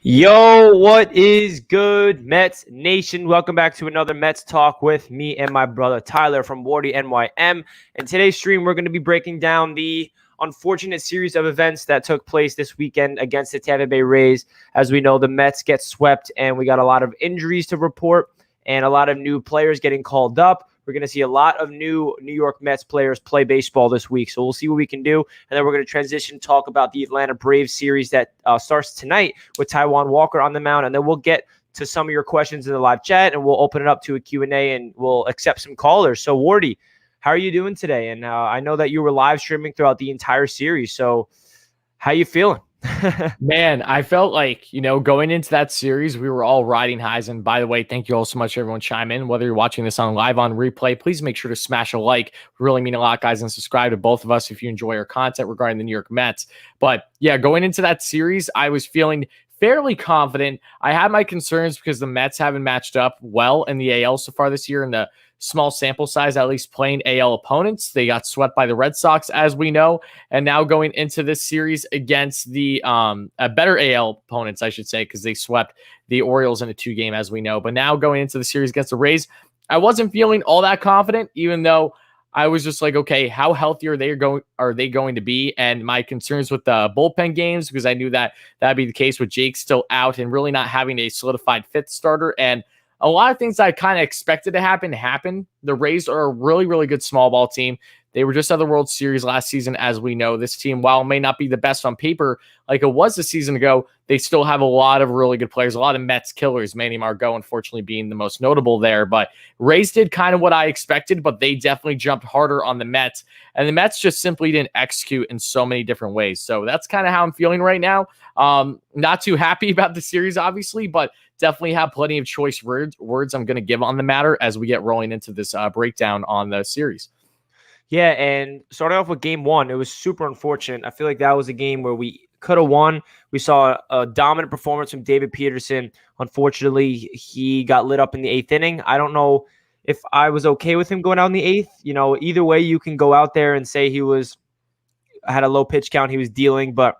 Yo, what is good, Mets Nation? Welcome back to another Mets Talk with me and my brother Tyler from WardyNYM. In today's stream, we're going to be breaking down the unfortunate series of events that took place this weekend against the Tampa Bay Rays. As we know, the Mets get swept, and we got a lot of injuries to report and a lot of new players getting called up. We're going to see a lot of new New York Mets players play baseball this week, so we'll see what we can do. And then we're going to transition, talk about the Atlanta Braves series that starts tonight with Taijuan Walker on the mound, and then we'll get to some of your questions in the live chat, and we'll open it up to a Q&A, and we'll accept some callers. So, Wardy, how are you doing today? And I know that you were live streaming throughout the entire series, so how you feeling? Man, I felt like, going into that series, we were all riding highs. And by the way, thank you all so much for everyone chime in. Whether you're watching this on live, on replay, please make sure to smash a like. We really mean a lot, guys, and subscribe to both of us if you enjoy our content regarding the New York Mets. But yeah, going into that series, I was feeling fairly confident. I had my concerns because the Mets haven't matched up well in the AL so far this year in the small sample size, at least playing AL opponents. They got swept by the Red Sox, as we know, and now going into this series against the better AL opponents, I should say, because they swept the Orioles in a 2-game, as we know. But now going into the series against the Rays, I wasn't feeling all that confident, even though I was just like, okay, how healthy are they going to be? And my concerns with the bullpen games, because I knew that that'd be the case with Jake still out and really not having a solidified fifth starter. And a lot of things I kind of expected to happen. The Rays are a really, really good small ball team. They were just at the World Series last season, as we know. This team, while it may not be the best on paper like it was a season ago, they still have a lot of really good players, a lot of Mets killers, Manny Margot unfortunately being the most notable there. But Rays did kind of what I expected, but they definitely jumped harder on the Mets. And the Mets just simply didn't execute in so many different ways. So that's kind of how I'm feeling right now. Not too happy about the series, obviously, but definitely have plenty of choice words I'm going to give on the matter as we get rolling into this breakdown on the series. Yeah, and starting off with game one, it was super unfortunate. I feel like that was a game where we could have won. We saw a dominant performance from David Peterson. Unfortunately, he got lit up in the 8th inning. I don't know if I was okay with him going out in the 8th. Either way, you can go out there and say he had a low pitch count, he was dealing, but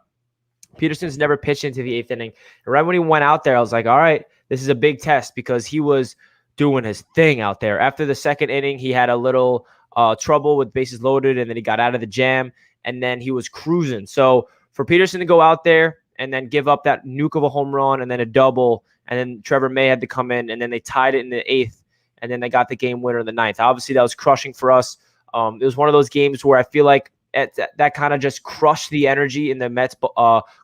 Peterson's never pitched into the 8th inning. And right when he went out there, I was like, all right, this is a big test, because he was doing his thing out there. After the 2nd inning, he had a little trouble with bases loaded, and then he got out of the jam, and then he was cruising. So for Peterson to go out there and then give up that nuke of a home run and then a double, and then Trevor May had to come in, and then they tied it in the 8th, and then they got the game winner in the 9th. Obviously, that was crushing for us. It was one of those games where I feel like that kind of just crushed the energy in the Mets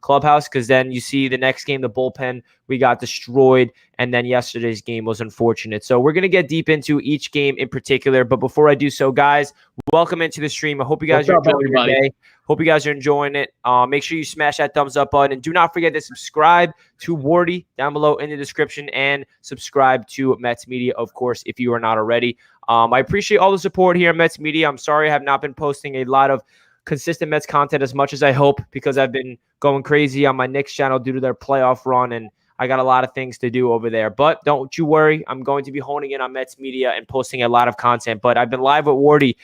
clubhouse, because then you see the next game, the bullpen, we got destroyed, and then yesterday's game was unfortunate. So we're going to get deep into each game in particular, but before I do so, guys, welcome into the stream. I hope you guys are enjoying your day. Hope you guys are enjoying it. Make sure you smash that thumbs up button, and do not forget to subscribe to Wardy down below in the description, and subscribe to Mets Media, of course, if you are not already. I appreciate all the support here at Mets Media. I'm sorry I have not been posting a lot of consistent Mets content as much as I hope, because I've been going crazy on my Knicks channel due to their playoff run, and I got a lot of things to do over there. But don't you worry. I'm going to be honing in on Mets media and posting a lot of content. But I've been live with Wardy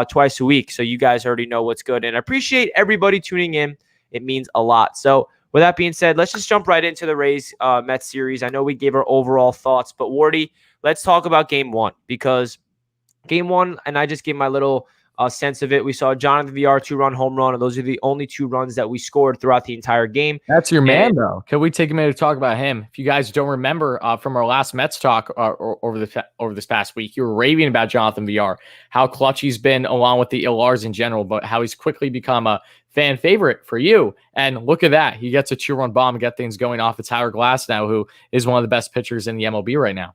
twice a week, so you guys already know what's good. And I appreciate everybody tuning in. It means a lot. So with that being said, let's just jump right into the Rays Mets series. I know we gave our overall thoughts, but Wardy, let's talk about game one, because game one, and I just gave my little sense of it. We saw Jonathan VR 2-run home run, and those are the only 2 runs that we scored throughout the entire game. That's your man, though. Can we take a minute to talk about him? If you guys don't remember from our last Mets talk over this past week, you were raving about Jonathan VR, how clutch he's been along with the Ilars in general, but how he's quickly become a fan favorite for you. And look at that. He gets a 2-run bomb and get things going off of Tyler Glass now, who is one of the best pitchers in the MLB right now.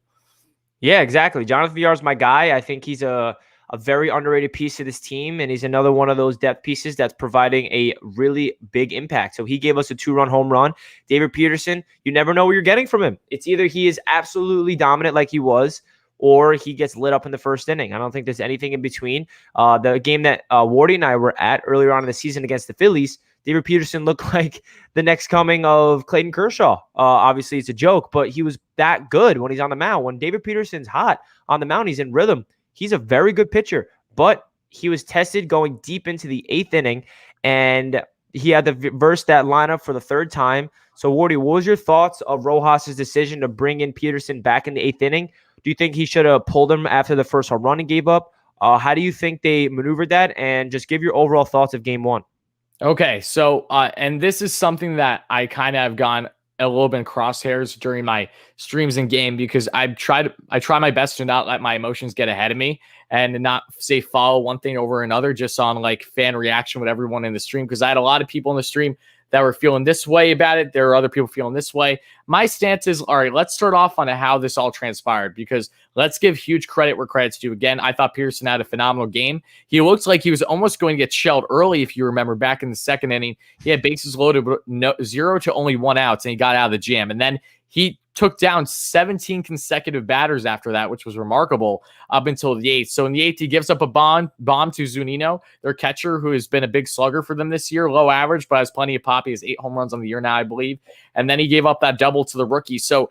Yeah, exactly. Jonathan VR is my guy. I think he's a very underrated piece of this team, and he's another one of those depth pieces that's providing a really big impact. So he gave us a 2-run home run. David Peterson, you never know what you're getting from him. It's either he is absolutely dominant like he was, or he gets lit up in the first inning. I don't think there's anything in between. The game that Wardy and I were at earlier on in the season against the Phillies, David Peterson looked like the next coming of Clayton Kershaw. Obviously, it's a joke, but he was that good when he's on the mound. When David Peterson's hot on the mound, he's in rhythm. He's a very good pitcher, but he was tested going deep into the 8th inning, and he had to verse that lineup for the 3rd time. So, Wardy, what was your thoughts of Rojas's decision to bring in Peterson back in the 8th inning? Do you think he should have pulled him after the first home run he gave up? How do you think they maneuvered that? And just give your overall thoughts of game one. Okay, so and this is something that I kind of have gone a little bit in crosshairs during my streams and game, because I try my best to not let my emotions get ahead of me and not say follow one thing over another just on like fan reaction with everyone in the stream, because I had a lot of people in the stream that were feeling this way about it. There are other people feeling this way. My stance is, all right, let's start off on how this all transpired, because let's give huge credit where credit's due. Again, I thought Pearson had a phenomenal game. He looked like he was almost going to get shelled early, if you remember, back in the 2nd inning. He had bases loaded, but 0 to only 1 out, and he got out of the jam. And then he took down 17 consecutive batters after that, which was remarkable up until the 8th. So in the 8th, he gives up a bomb to Zunino, their catcher, who has been a big slugger for them this year, low average, but has plenty of pop. He has 8 home runs on the year now, I believe. And then he gave up that double to the rookie. So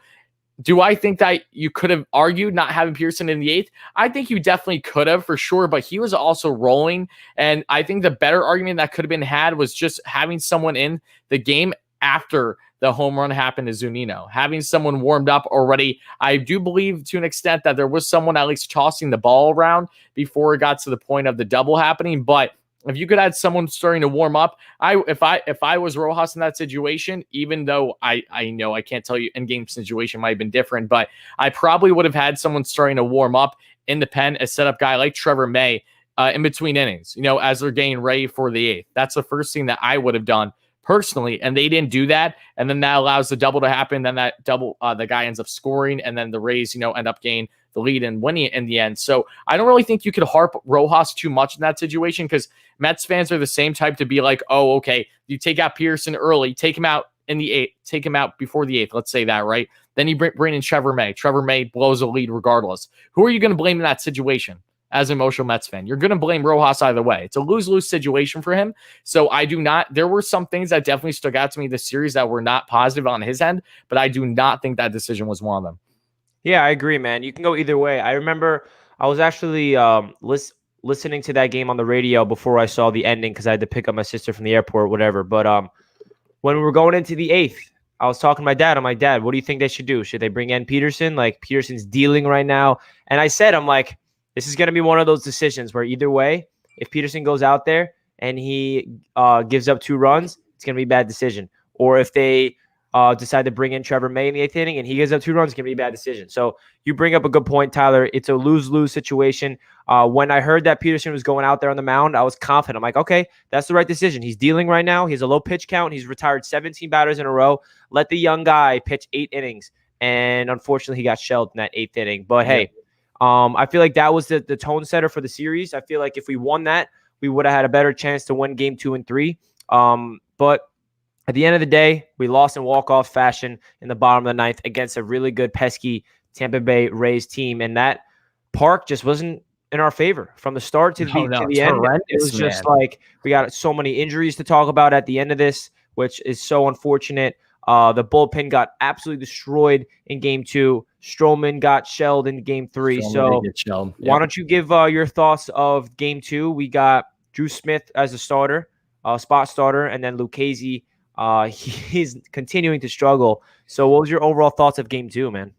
do I think that you could have argued not having Pearson in the 8th? I think you definitely could have, for sure, but he was also rolling. And I think the better argument that could have been had was just having someone in the game after the home run happened to Zunino, having someone warmed up already. I do believe to an extent that there was someone at least tossing the ball around before it got to the point of the double happening. But if you could add someone starting to warm up, if I was Rojas in that situation, even though I know I can't tell you in-game situation might have been different, but I probably would have had someone starting to warm up in the pen, a setup guy like Trevor May in between innings, as they're getting ready for the 8th. That's the first thing that I would have done personally, and they didn't do that, and then that allows the double to happen. Then that double, the guy ends up scoring, and then the Rays, end up gaining the lead and winning it in the end. So I don't really think you could harp Rojas too much in that situation, because Mets fans are the same type to be like, oh, okay, you take out Pearson early, take him out in the 8th, take him out before the 8th, let's say that, right? Then you bring in Trevor May. Trevor May blows a lead regardless. Who are you going to blame in that situation? As an emotional Mets fan, you're going to blame Rojas either way. It's a lose-lose situation for him. So I do not, there were some things that definitely stuck out to me this series that were not positive on his end, but I do not think that decision was one of them. Yeah, I agree, man. You can go either way. I remember I was actually listening to that game on the radio before I saw the ending, because I had to pick up my sister from the airport, whatever. But when we were going into the 8th, I was talking to my dad. I'm like, Dad, what do you think they should do? Should they bring in Peterson? Like, Peterson's dealing right now. And I said, I'm like, this is going to be one of those decisions where either way, if Peterson goes out there and he gives up 2 runs, it's going to be a bad decision. Or if they decide to bring in Trevor May in the 8th inning and he gives up 2 runs, it's going to be a bad decision. So you bring up a good point, Tyler. It's a lose-lose situation. When I heard that Peterson was going out there on the mound, I was confident. I'm like, okay, that's the right decision. He's dealing right now. He has a low pitch count. He's retired 17 batters in a row. Let the young guy pitch 8 innings. And unfortunately, he got shelled in that 8th inning. But hey, I feel like that was the tone setter for the series. I feel like if we won that, we would have had a better chance to win game 2 and 3. But at the end of the day, we lost in walk-off fashion in the bottom of the 9th against a really good, pesky Tampa Bay Rays team. And that park just wasn't in our favor from the start to the end. It was just like we got so many injuries to talk about at the end of this, which is so unfortunate. The bullpen got absolutely destroyed in game 2. Stroman got shelled in game 3. So why don't you give your thoughts of game 2? We got Drew Smith as a starter, spot starter, and then Lucchesi. He's continuing to struggle. So what was your overall thoughts of game 2, man?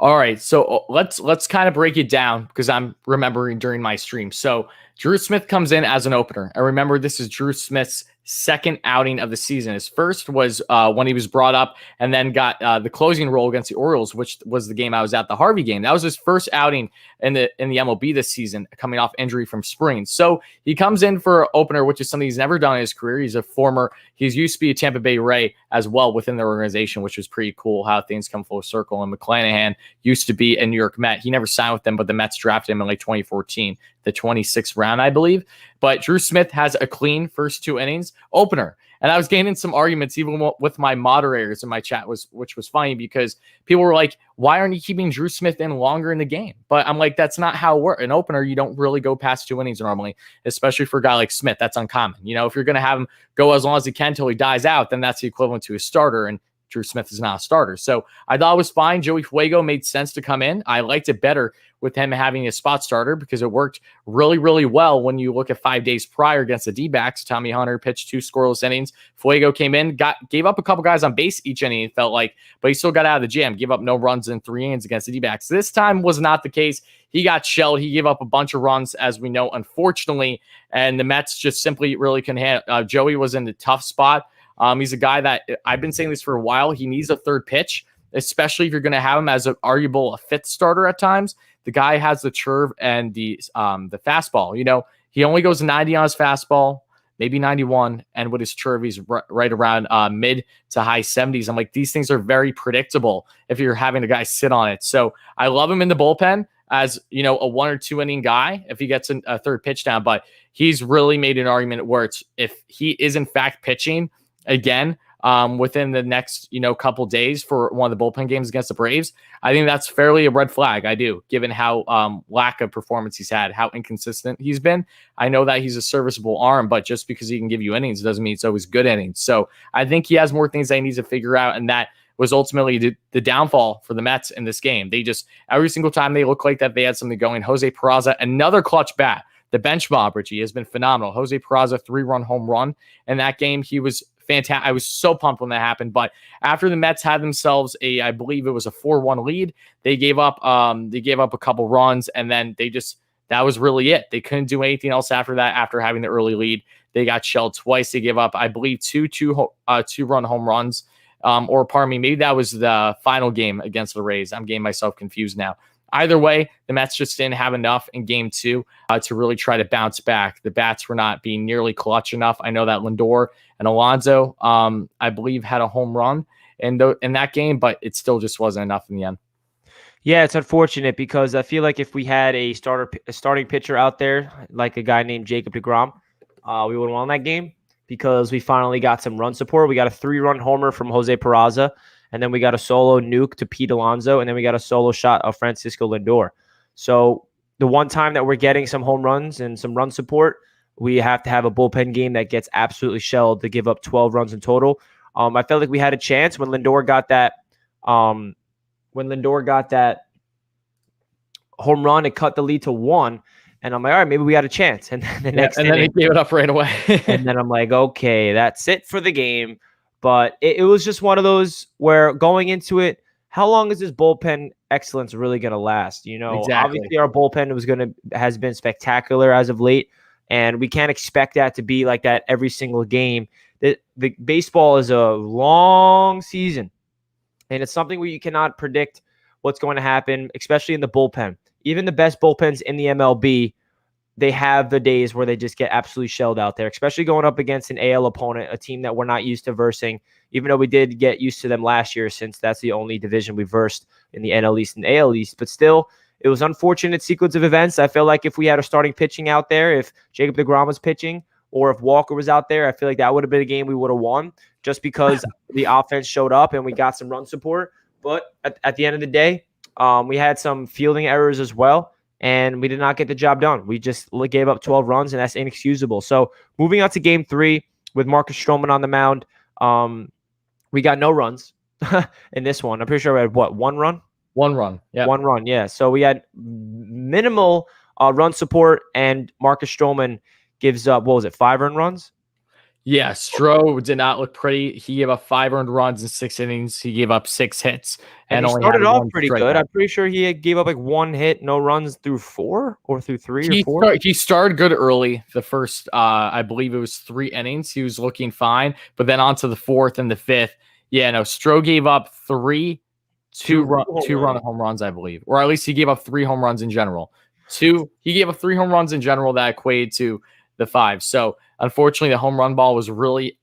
All right, so let's kind of break it down because I'm remembering during my stream. So Drew Smith comes in as an opener. I remember this is Drew Smith's second outing of the season. His first was when he was brought up and then got the closing role against the Orioles, which was the game I was at, the Harvey game. That was his first outing in the MLB this season, coming off injury from spring. So he comes in for opener, which is something he's never done in his career. He's used to be a Tampa Bay Ray as well within the organization, which was pretty cool how things come full circle. And McClanahan used to be a New York Met. He never signed with them, but the Mets drafted him in like 2014, the 26th round, I believe. But Drew Smith has a clean first 2 innings opener. And I was gaining some arguments even with my moderators in my chat, which was funny because people were like, why aren't you keeping Drew Smith in longer in the game? But I'm like, that's not how it works. An opener, you don't really go past 2 innings normally, especially for a guy like Smith. That's uncommon. If you're going to have him go as long as he can until he dies out, then that's the equivalent to a starter. And Drew Smith is not a starter. So I thought it was fine. Joey Fuego made sense to come in. I liked it better with him having a spot starter because it worked really, really well when you look at 5 days prior against the D-backs. Tommy Hunter pitched 2 scoreless innings. Fuego came in, gave up a couple guys on base each inning, it felt like, but he still got out of the jam, gave up no runs in 3 innings against the D-backs. This time was not the case. He got shelled. He gave up a bunch of runs, as we know, unfortunately, and the Mets just simply really couldn't handle. Joey was in a tough spot. He's a guy that I've been saying this for a while. He needs a third pitch, especially if you're going to have him as an arguable a 5th starter at times. The guy has the curve and the fastball. He only goes 90 on his fastball, maybe 91, and with his curve, he's right around mid to high 70s. I'm like, these things are very predictable if you're having a guy sit on it. So I love him in the bullpen as a 1 or 2 inning guy if he gets a third pitch down. But he's really made an argument where if he is in fact pitching again within the next couple days for one of the bullpen games against the Braves, I think that's fairly a red flag. I do, given how lack of performance he's had, how inconsistent he's been. I know that he's a serviceable arm, but just because he can give you innings doesn't mean it's always good innings. So I think he has more things that he needs to figure out, and that was ultimately the downfall for the Mets in this game. They just, every single time they look like that they had something going. Jose Peraza, another clutch bat. The bench mob, Richie, has been phenomenal. Jose Peraza, 3-run home run in that game. He was fantastic. I was so pumped when that happened. But after the Mets had themselves I believe it was a 4-1 lead, they gave up a couple runs, and then that was really it. They couldn't do anything else after that. After having the early lead, they got shelled twice. They gave up, I believe, two-run home runs. Or pardon me, maybe that was the final game against the Rays. I'm getting myself confused now. Either way, the Mets just didn't have enough in game 2 to really try to bounce back. The bats were not being nearly clutch enough. I know that Lindor and Alonso, I believe, had a home run in that game, but it still just wasn't enough in the end. Yeah, it's unfortunate because I feel like if we had a starting pitcher out there, like a guy named Jacob deGrom, we would have won that game because we finally got some run support. We got a 3-run homer from Jose Peraza, and then we got a solo nuke to Pete Alonso, and then we got a solo shot of Francisco Lindor. So the one time that we're getting some home runs and some run support, we have to have a bullpen game that gets absolutely shelled to give up 12 runs in total. I felt like we had a chance when Lindor got that. When Lindor got that home run, it cut the lead to 1. And I'm like, all right, maybe we got a chance. And then then he gave it up right away. And then I'm like, okay, that's it for the game. But it was just one of those where going into it, how long is this bullpen excellence really going to last? Exactly. Obviously our bullpen has been spectacular as of late, and we can't expect that to be like that every single game. The baseball is a long season, and it's something where you cannot predict what's going to happen, especially in the bullpen. Even the best bullpens in the MLB, they have the days where they just get absolutely shelled out there, especially going up against an AL opponent, a team that we're not used to versing, even though we did get used to them last year since that's the only division we versed in the NL East and AL East. But still, it was unfortunate sequence of events. I feel like if we had a starting pitching out there, if Jacob deGrom was pitching, or if Walker was out there, I feel like that would have been a game we would have won just because the offense showed up and we got some run support. But at the end of the day, we had some fielding errors as well, and we did not get the job done. We just gave up 12 runs, and that's inexcusable. So moving on to game 3 with Marcus Stroman on the mound, We got no runs in this one. I'm pretty sure we had what, one run? 1 run. Yeah. 1 run, yeah. So we had minimal run support, and Marcus Stroman gives up, what was it, 5 earned runs? Yeah, Stroh did not look pretty. He gave up 5 earned runs in 6 innings. He gave up 6 hits And and he only had started off one pretty good. strikeout. I'm pretty sure he gave up like 1 hit, no runs through 4 or through 3 or 4. He started good early. The first, I believe it was 3 innings. He was looking fine, but then on to the 4th and the 5th. Yeah, no, Stroh gave up 2 run home runs, I believe, or at least he gave up 3 home runs in general. He gave up 3 home runs in general that equated to the 5. So unfortunately, the home run ball was really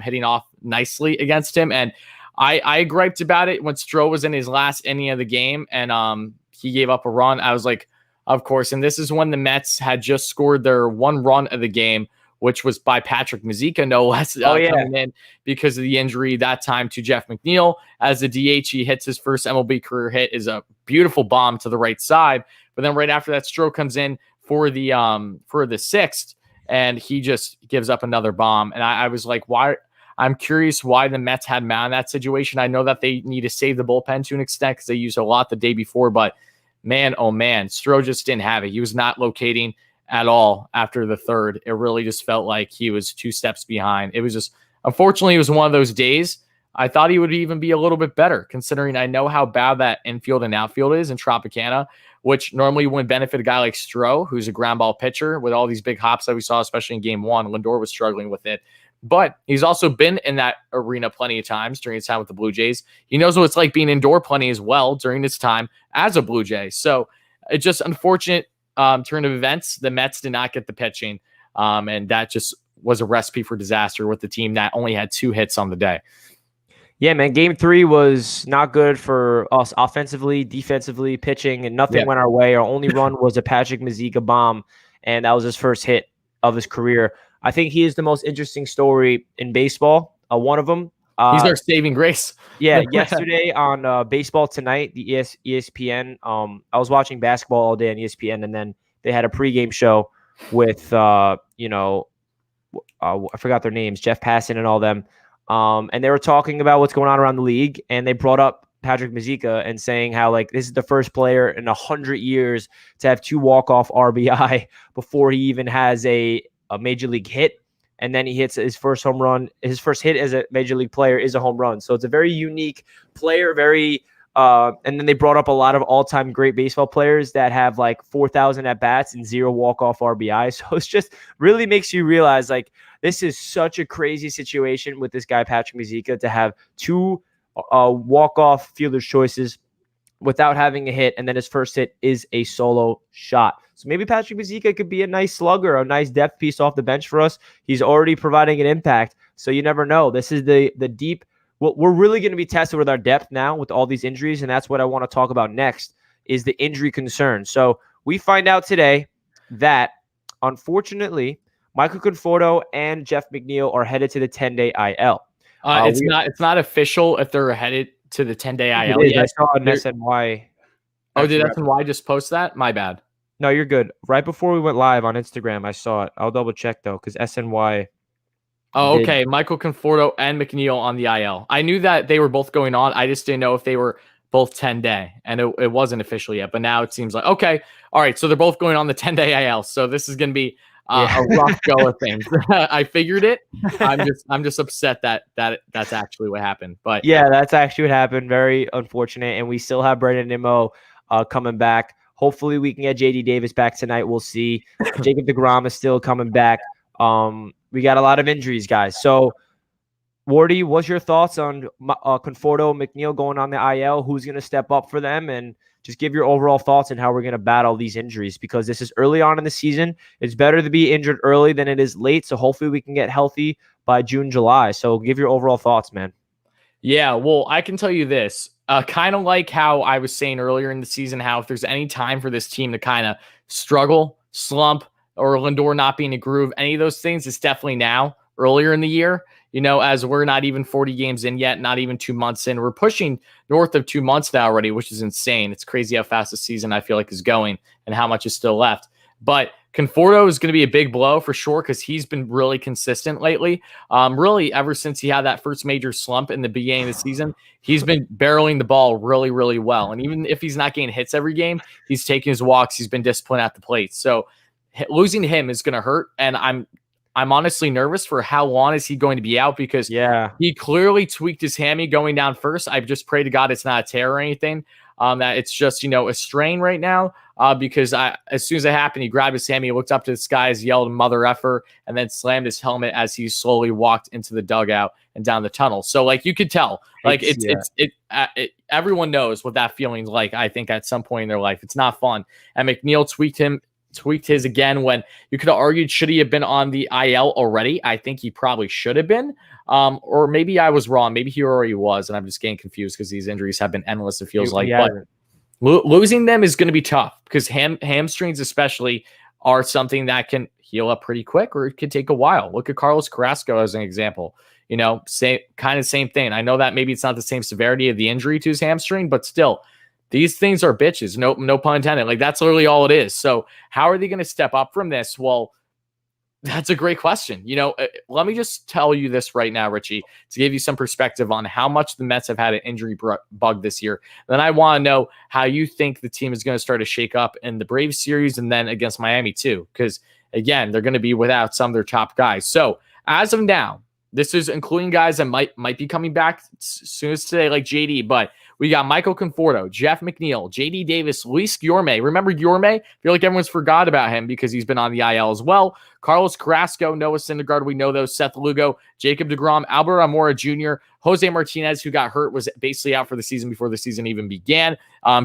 hitting off nicely against him, and I griped about it when Stroh was in his last inning of the game, and he gave up a run. I was like, of course. And this is when the Mets had just scored their 1 run of the game, which was by Patrick Mazeika, no less, coming in because of the injury that time to Jeff McNeil. As the DH, he hits his first MLB career hit, is a beautiful bomb to the right side. But then right after that, Stroh comes in for the 6th, and he just gives up another bomb. And I was like, why? I'm curious why the Mets had him out in that situation. I know that they need to save the bullpen to an extent because they used a lot the day before, but man, oh man, Stroh just didn't have it. He was not locating at all after the 3rd. It really just felt like he was 2 steps behind. It was just, unfortunately, it was one of those days. I thought he would even be a little bit better, considering I know how bad that infield and outfield is in Tropicana, which normally wouldn't benefit a guy like Stroh, who's a ground ball pitcher with all these big hops that we saw, especially in game 1. Lindor was struggling with it. But he's also been in that arena plenty of times during his time with the Blue Jays. He knows what it's like being indoor plenty as well during his time as a Blue Jay. So it's just unfortunate turn of events. The Mets did not get the pitching, and that just was a recipe for disaster with the team that only had 2 hits on the day. Yeah, man. Game 3 was not good for us offensively, defensively, pitching, and nothing went our way. Our only run was a Patrick Mazeika bomb, and that was his first hit of his career. I think he is the most interesting story in baseball. One of them. He's our saving grace. Yeah, yesterday on Baseball Tonight, the ESPN. I was watching basketball all day on ESPN, and then they had a pregame show with, I forgot their names, Jeff Passan and all them. And they were talking about what's going on around the league, and they brought up Patrick Mazeika and saying how, like, this is the first player in 100 years to have 2 walk-off RBI before he even has a major league hit. And then he hits his first home run. His first hit as a major league player is a home run. So it's a very unique player, and then they brought up a lot of all-time great baseball players that have like 4,000 at-bats and 0 walk-off RBI. So it's just really makes you realize, like, this is such a crazy situation with this guy, Patrick Mazeika, to have 2 walk-off fielder's choices without having a hit, and then his first hit is a solo shot. So maybe Patrick Mazeika could be a nice slugger, a nice depth piece off the bench for us. He's already providing an impact, so you never know. This is the deep. Well, we're really going to be tested with our depth now with all these injuries, and that's what I want to talk about next is the injury concern. So we find out today that, unfortunately, Michael Conforto and Jeff McNeil are headed to the 10-day IL. It's not official if they're headed to the 10-day IL. I saw on SNY. Oh, did SNY just post that? My bad. No, you're good. Right before we went live on Instagram, I saw it. I'll double check though, because SNY. Oh, okay. Michael Conforto and McNeil on the IL. I knew that they were both going on. I just didn't know if they were both 10-day, and it wasn't official yet. But now it seems like, okay, all right. So they're both going on the 10-day IL. So this is going to be a rough go of things. I figured it. I'm just upset that that's actually what happened. But yeah, that's actually what happened. Very unfortunate. And we still have Brandon Nimmo coming back. Hopefully we can get JD Davis back tonight. We'll see. Jacob deGrom is still coming back. We got a lot of injuries, guys. So, Wardy, what's your thoughts on Conforto, McNeil going on the IL? Who's going to step up for them? And just give your overall thoughts on how we're going to battle these injuries, because this is early on in the season. It's better to be injured early than it is late. So hopefully we can get healthy by June, July. So give your overall thoughts, man. Yeah, well, I can tell you this. Kind of like how I was saying earlier in the season, how if there's any time for this team to kind of struggle, slump, or Lindor not being a groove, any of those things, it's definitely now, earlier in the year. You know, as we're not even 40 games in yet, not even 2 months in. We're pushing north of 2 months now already, which is insane. It's crazy how fast the season I feel like is going and how much is still left. But Conforto is going to be a big blow for sure because he's been really consistent lately. Really, ever since he had that first major slump in the beginning of the season, he's been barreling the ball really, really well. And even if he's not getting hits every game, he's taking his walks. He's been disciplined at the plate. So losing him is going to hurt. And I'm honestly nervous for how long is he going to be out because he clearly tweaked his hammy going down first. I just pray to God it's not a tear or anything. That it's just, a strain right now. Because as soon as it happened, he grabbed his hammy, looked up to the skies, yelled "mother effer," and then slammed his helmet as he slowly walked into the dugout and down the tunnel. So like you could tell, like everyone knows what that feeling's like. I think at some point in their life, it's not fun. And McNeil tweaked his again when you could have argued, should he have been on the IL already? I think he probably should have been. Or maybe I was wrong. Maybe he already was, and I'm just getting confused because these injuries have been endless, it feels like. But losing them is going to be tough because hamstrings especially are something that can heal up pretty quick or it could take a while. Look at Carlos Carrasco as an example. Same thing. I know that maybe it's not the same severity of the injury to his hamstring, but still, these things are bitches. No pun intended. Like that's literally all it is. So how are they going to step up from this? Well, that's a great question. Let me just tell you this right now, Richie, to give you some perspective on how much the Mets have had an injury bug this year. Then I want to know how you think the team is going to start to shake up in the Braves series and then against Miami too. Because again, they're going to be without some of their top guys. So as of now, this is including guys that might be coming back as soon as today, like JD, but we got Michael Conforto, Jeff McNeil, JD Davis, Luis Guillorme. Remember Guillorme? I feel like everyone's forgot about him because he's been on the IL as well. Carlos Carrasco, Noah Syndergaard, we know those. Seth Lugo, Jacob deGrom, Albert Amora Jr., Jose Martinez, who got hurt, was basically out for the season before the season even began,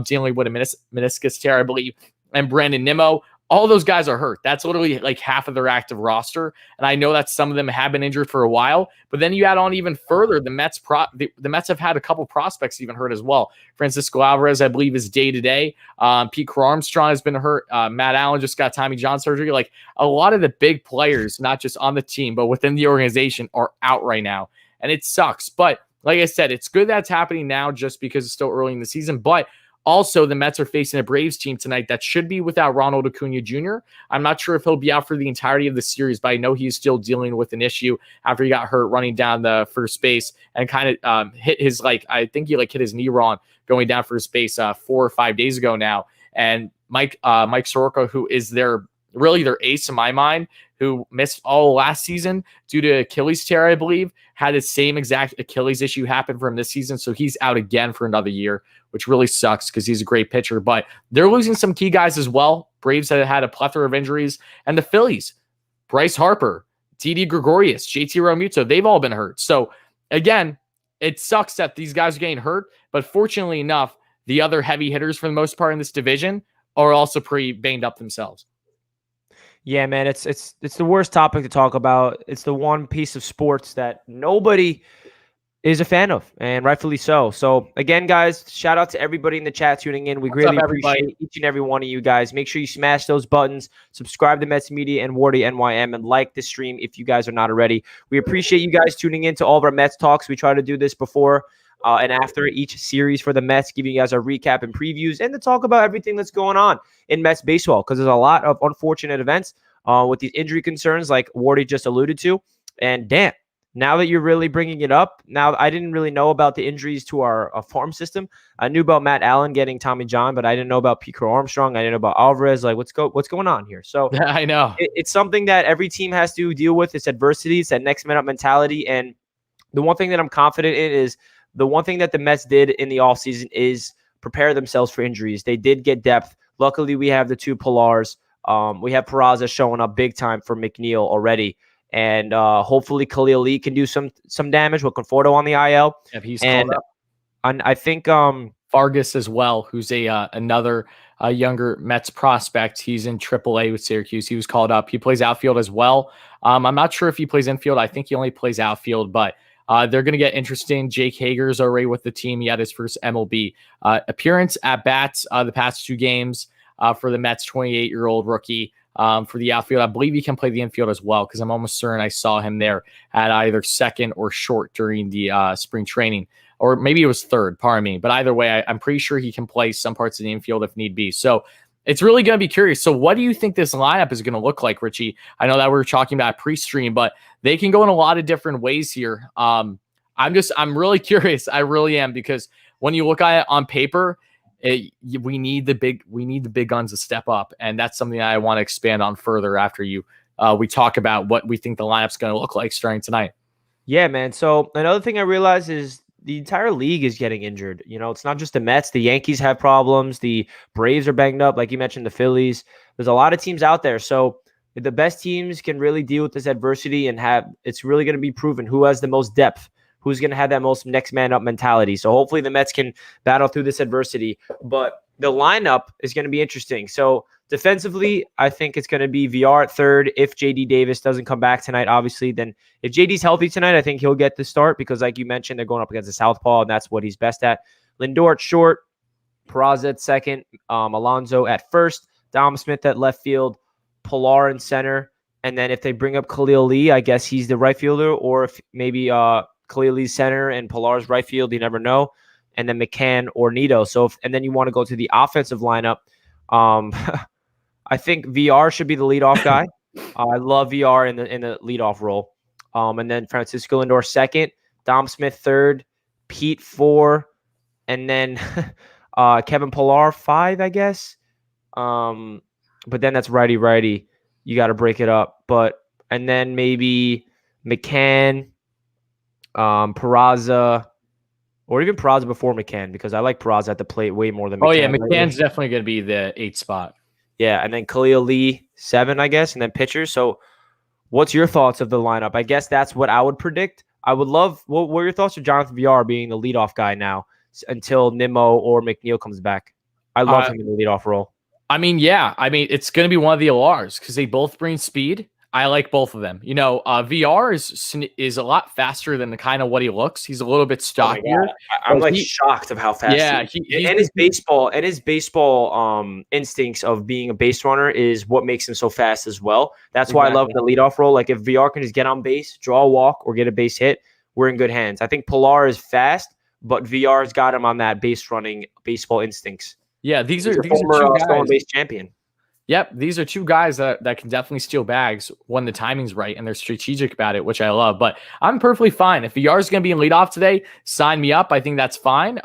dealing with a meniscus tear, I believe, and Brandon Nimmo. All those guys are hurt. That's literally like half of their active roster. And I know that some of them have been injured for a while, but then you add on even further, the Mets have had a couple prospects even hurt as well. Francisco Alvarez, I believe, is day-to-day. Pete Crow Armstrong has been hurt. Matt Allen just got Tommy John surgery. Like a lot of the big players, not just on the team, but within the organization are out right now. And it sucks. But like I said, it's good that's happening now just because it's still early in the season. But also, the Mets are facing a Braves team tonight that should be without Ronald Acuna Jr. I'm not sure if he'll be out for the entirety of the series, but I know he's still dealing with an issue after he got hurt running down the first base and kind of hit his, I think he hit his knee wrong going down first base 4 or 5 days ago now. And Mike Soroka, who is their ace in my mind, who missed all last season due to Achilles tear, I believe, had the same exact Achilles issue happen for him this season. So he's out again for another year, which really sucks because he's a great pitcher. But they're losing some key guys as well. Braves have had a plethora of injuries. And the Phillies, Bryce Harper, Didi Gregorius, JT Realmuto, they've all been hurt. So again, it sucks that these guys are getting hurt. But fortunately enough, the other heavy hitters for the most part in this division are also pretty banged up themselves. Yeah, man, it's the worst topic to talk about. It's the one piece of sports that nobody is a fan of, and rightfully so. So again, guys, shout out to everybody in the chat tuning in. We greatly appreciate each and every one of you guys. Make sure you smash those buttons, subscribe to Mets Media and WardyNYM, and like the stream if you guys are not already. We appreciate you guys tuning in to all of our Mets talks. We try to do this before and after each series for the Mets, giving you guys a recap and previews and to talk about everything that's going on in Mets baseball, because there's a lot of unfortunate events with these injury concerns like Wardy just alluded to. And damn, now that you're really bringing it up, now I didn't really know about the injuries to our farm system. I knew about Matt Allen getting Tommy John, but I didn't know about Pete Crow Armstrong. I didn't know about Alvarez. Like, what's going on here? So I know it's something that every team has to deal with. It's adversity. It's that next man up mentality. And the one thing that I'm confident in is the one thing that the Mets did in the offseason is prepare themselves for injuries. They did get depth. Luckily, we have the two Pilars. We have Peraza showing up big time for McNeil already. And hopefully Khalil Lee can do some damage with Conforto on the IL. Yeah, he's called up. And I think Vargas as well, who's another younger Mets prospect. He's in AAA with Syracuse. He was called up. He plays outfield as well. I'm not sure if he plays infield. I think he only plays outfield, but they're going to get interesting. Jake Hager's already with the team. He had his first MLB appearance at bats the past 2 games for the Mets, 28-year-old rookie. For the outfield, I believe he can play the infield as well, because I'm almost certain I saw him there at either second or short during the spring training, or maybe it was third, pardon me. But either way, I'm pretty sure he can play some parts of the infield if need be. So It's really going to be curious. So what do you think this lineup is going to look like, Richie? I know that we were talking about pre-stream, but they can go in a lot of different ways here. I'm really curious. I really am, because when you look at it on paper, we need the big guns to step up. And that's something that I want to expand on further after we talk about what we think the lineup's going to look like starting tonight. Yeah, man. So another thing I realized is the entire league is getting injured. It's not just the Mets. The Yankees have problems. The Braves are banged up, like you mentioned, the Phillies. There's a lot of teams out there. So the best teams can really deal with this adversity, and it's really going to be proven who has the most depth, who's going to have that most next man up mentality. So hopefully the Mets can battle through this adversity. But the lineup is going to be interesting. So defensively, I think it's going to be VR at third. If JD Davis doesn't come back tonight, obviously, then if JD's healthy tonight, I think he'll get the start because, like you mentioned, they're going up against the southpaw, and that's what he's best at. Lindor at short, Peraza at second, Alonso at first, Dom Smith at left field, Pilar in center, and then if they bring up Khalil Lee, I guess he's the right fielder, or if maybe Khalil Lee's center and Pilar's right field, you never know, and then McCann or Nito. So, and then you want to go to the offensive lineup. I think VR should be the leadoff guy. I love VR in the leadoff role. And then Francisco Lindor second, Dom Smith third, Pete four, and then Kevin Pillar five, I guess. But then that's righty. You got to break it up. And then maybe McCann, Peraza, or even Peraza before McCann, because I like Peraza at the plate way more than McCann. Oh yeah, McCann's definitely going to be the 8th spot. Yeah, and then Khalil Lee 7, I guess, and then pitchers. So what's your thoughts of the lineup? I guess that's what I would predict. I would love – what are your thoughts of Jonathan VR being the leadoff guy now until Nimmo or McNeil comes back? I love him in the leadoff role. I mean, yeah. I mean, it's going to be one of the LRs because they both bring speed. I like both of them. VR is a lot faster than the kind of what he looks. He's a little bit stockier. I'm shocked of how fast. Yeah, his baseball instincts of being a base runner is what makes him so fast as well. That's why I love the leadoff role. Like if VR can just get on base, draw a walk, or get a base hit, we're in good hands. I think Pilar is fast, but VR's got him on that base running baseball instincts. Yeah, these are two guys. Stolen base champion. Yep, these are two guys that can definitely steal bags when the timing's right and they're strategic about it, which I love. But I'm perfectly fine. If VR is going to be in leadoff today, sign me up. I think that's fine.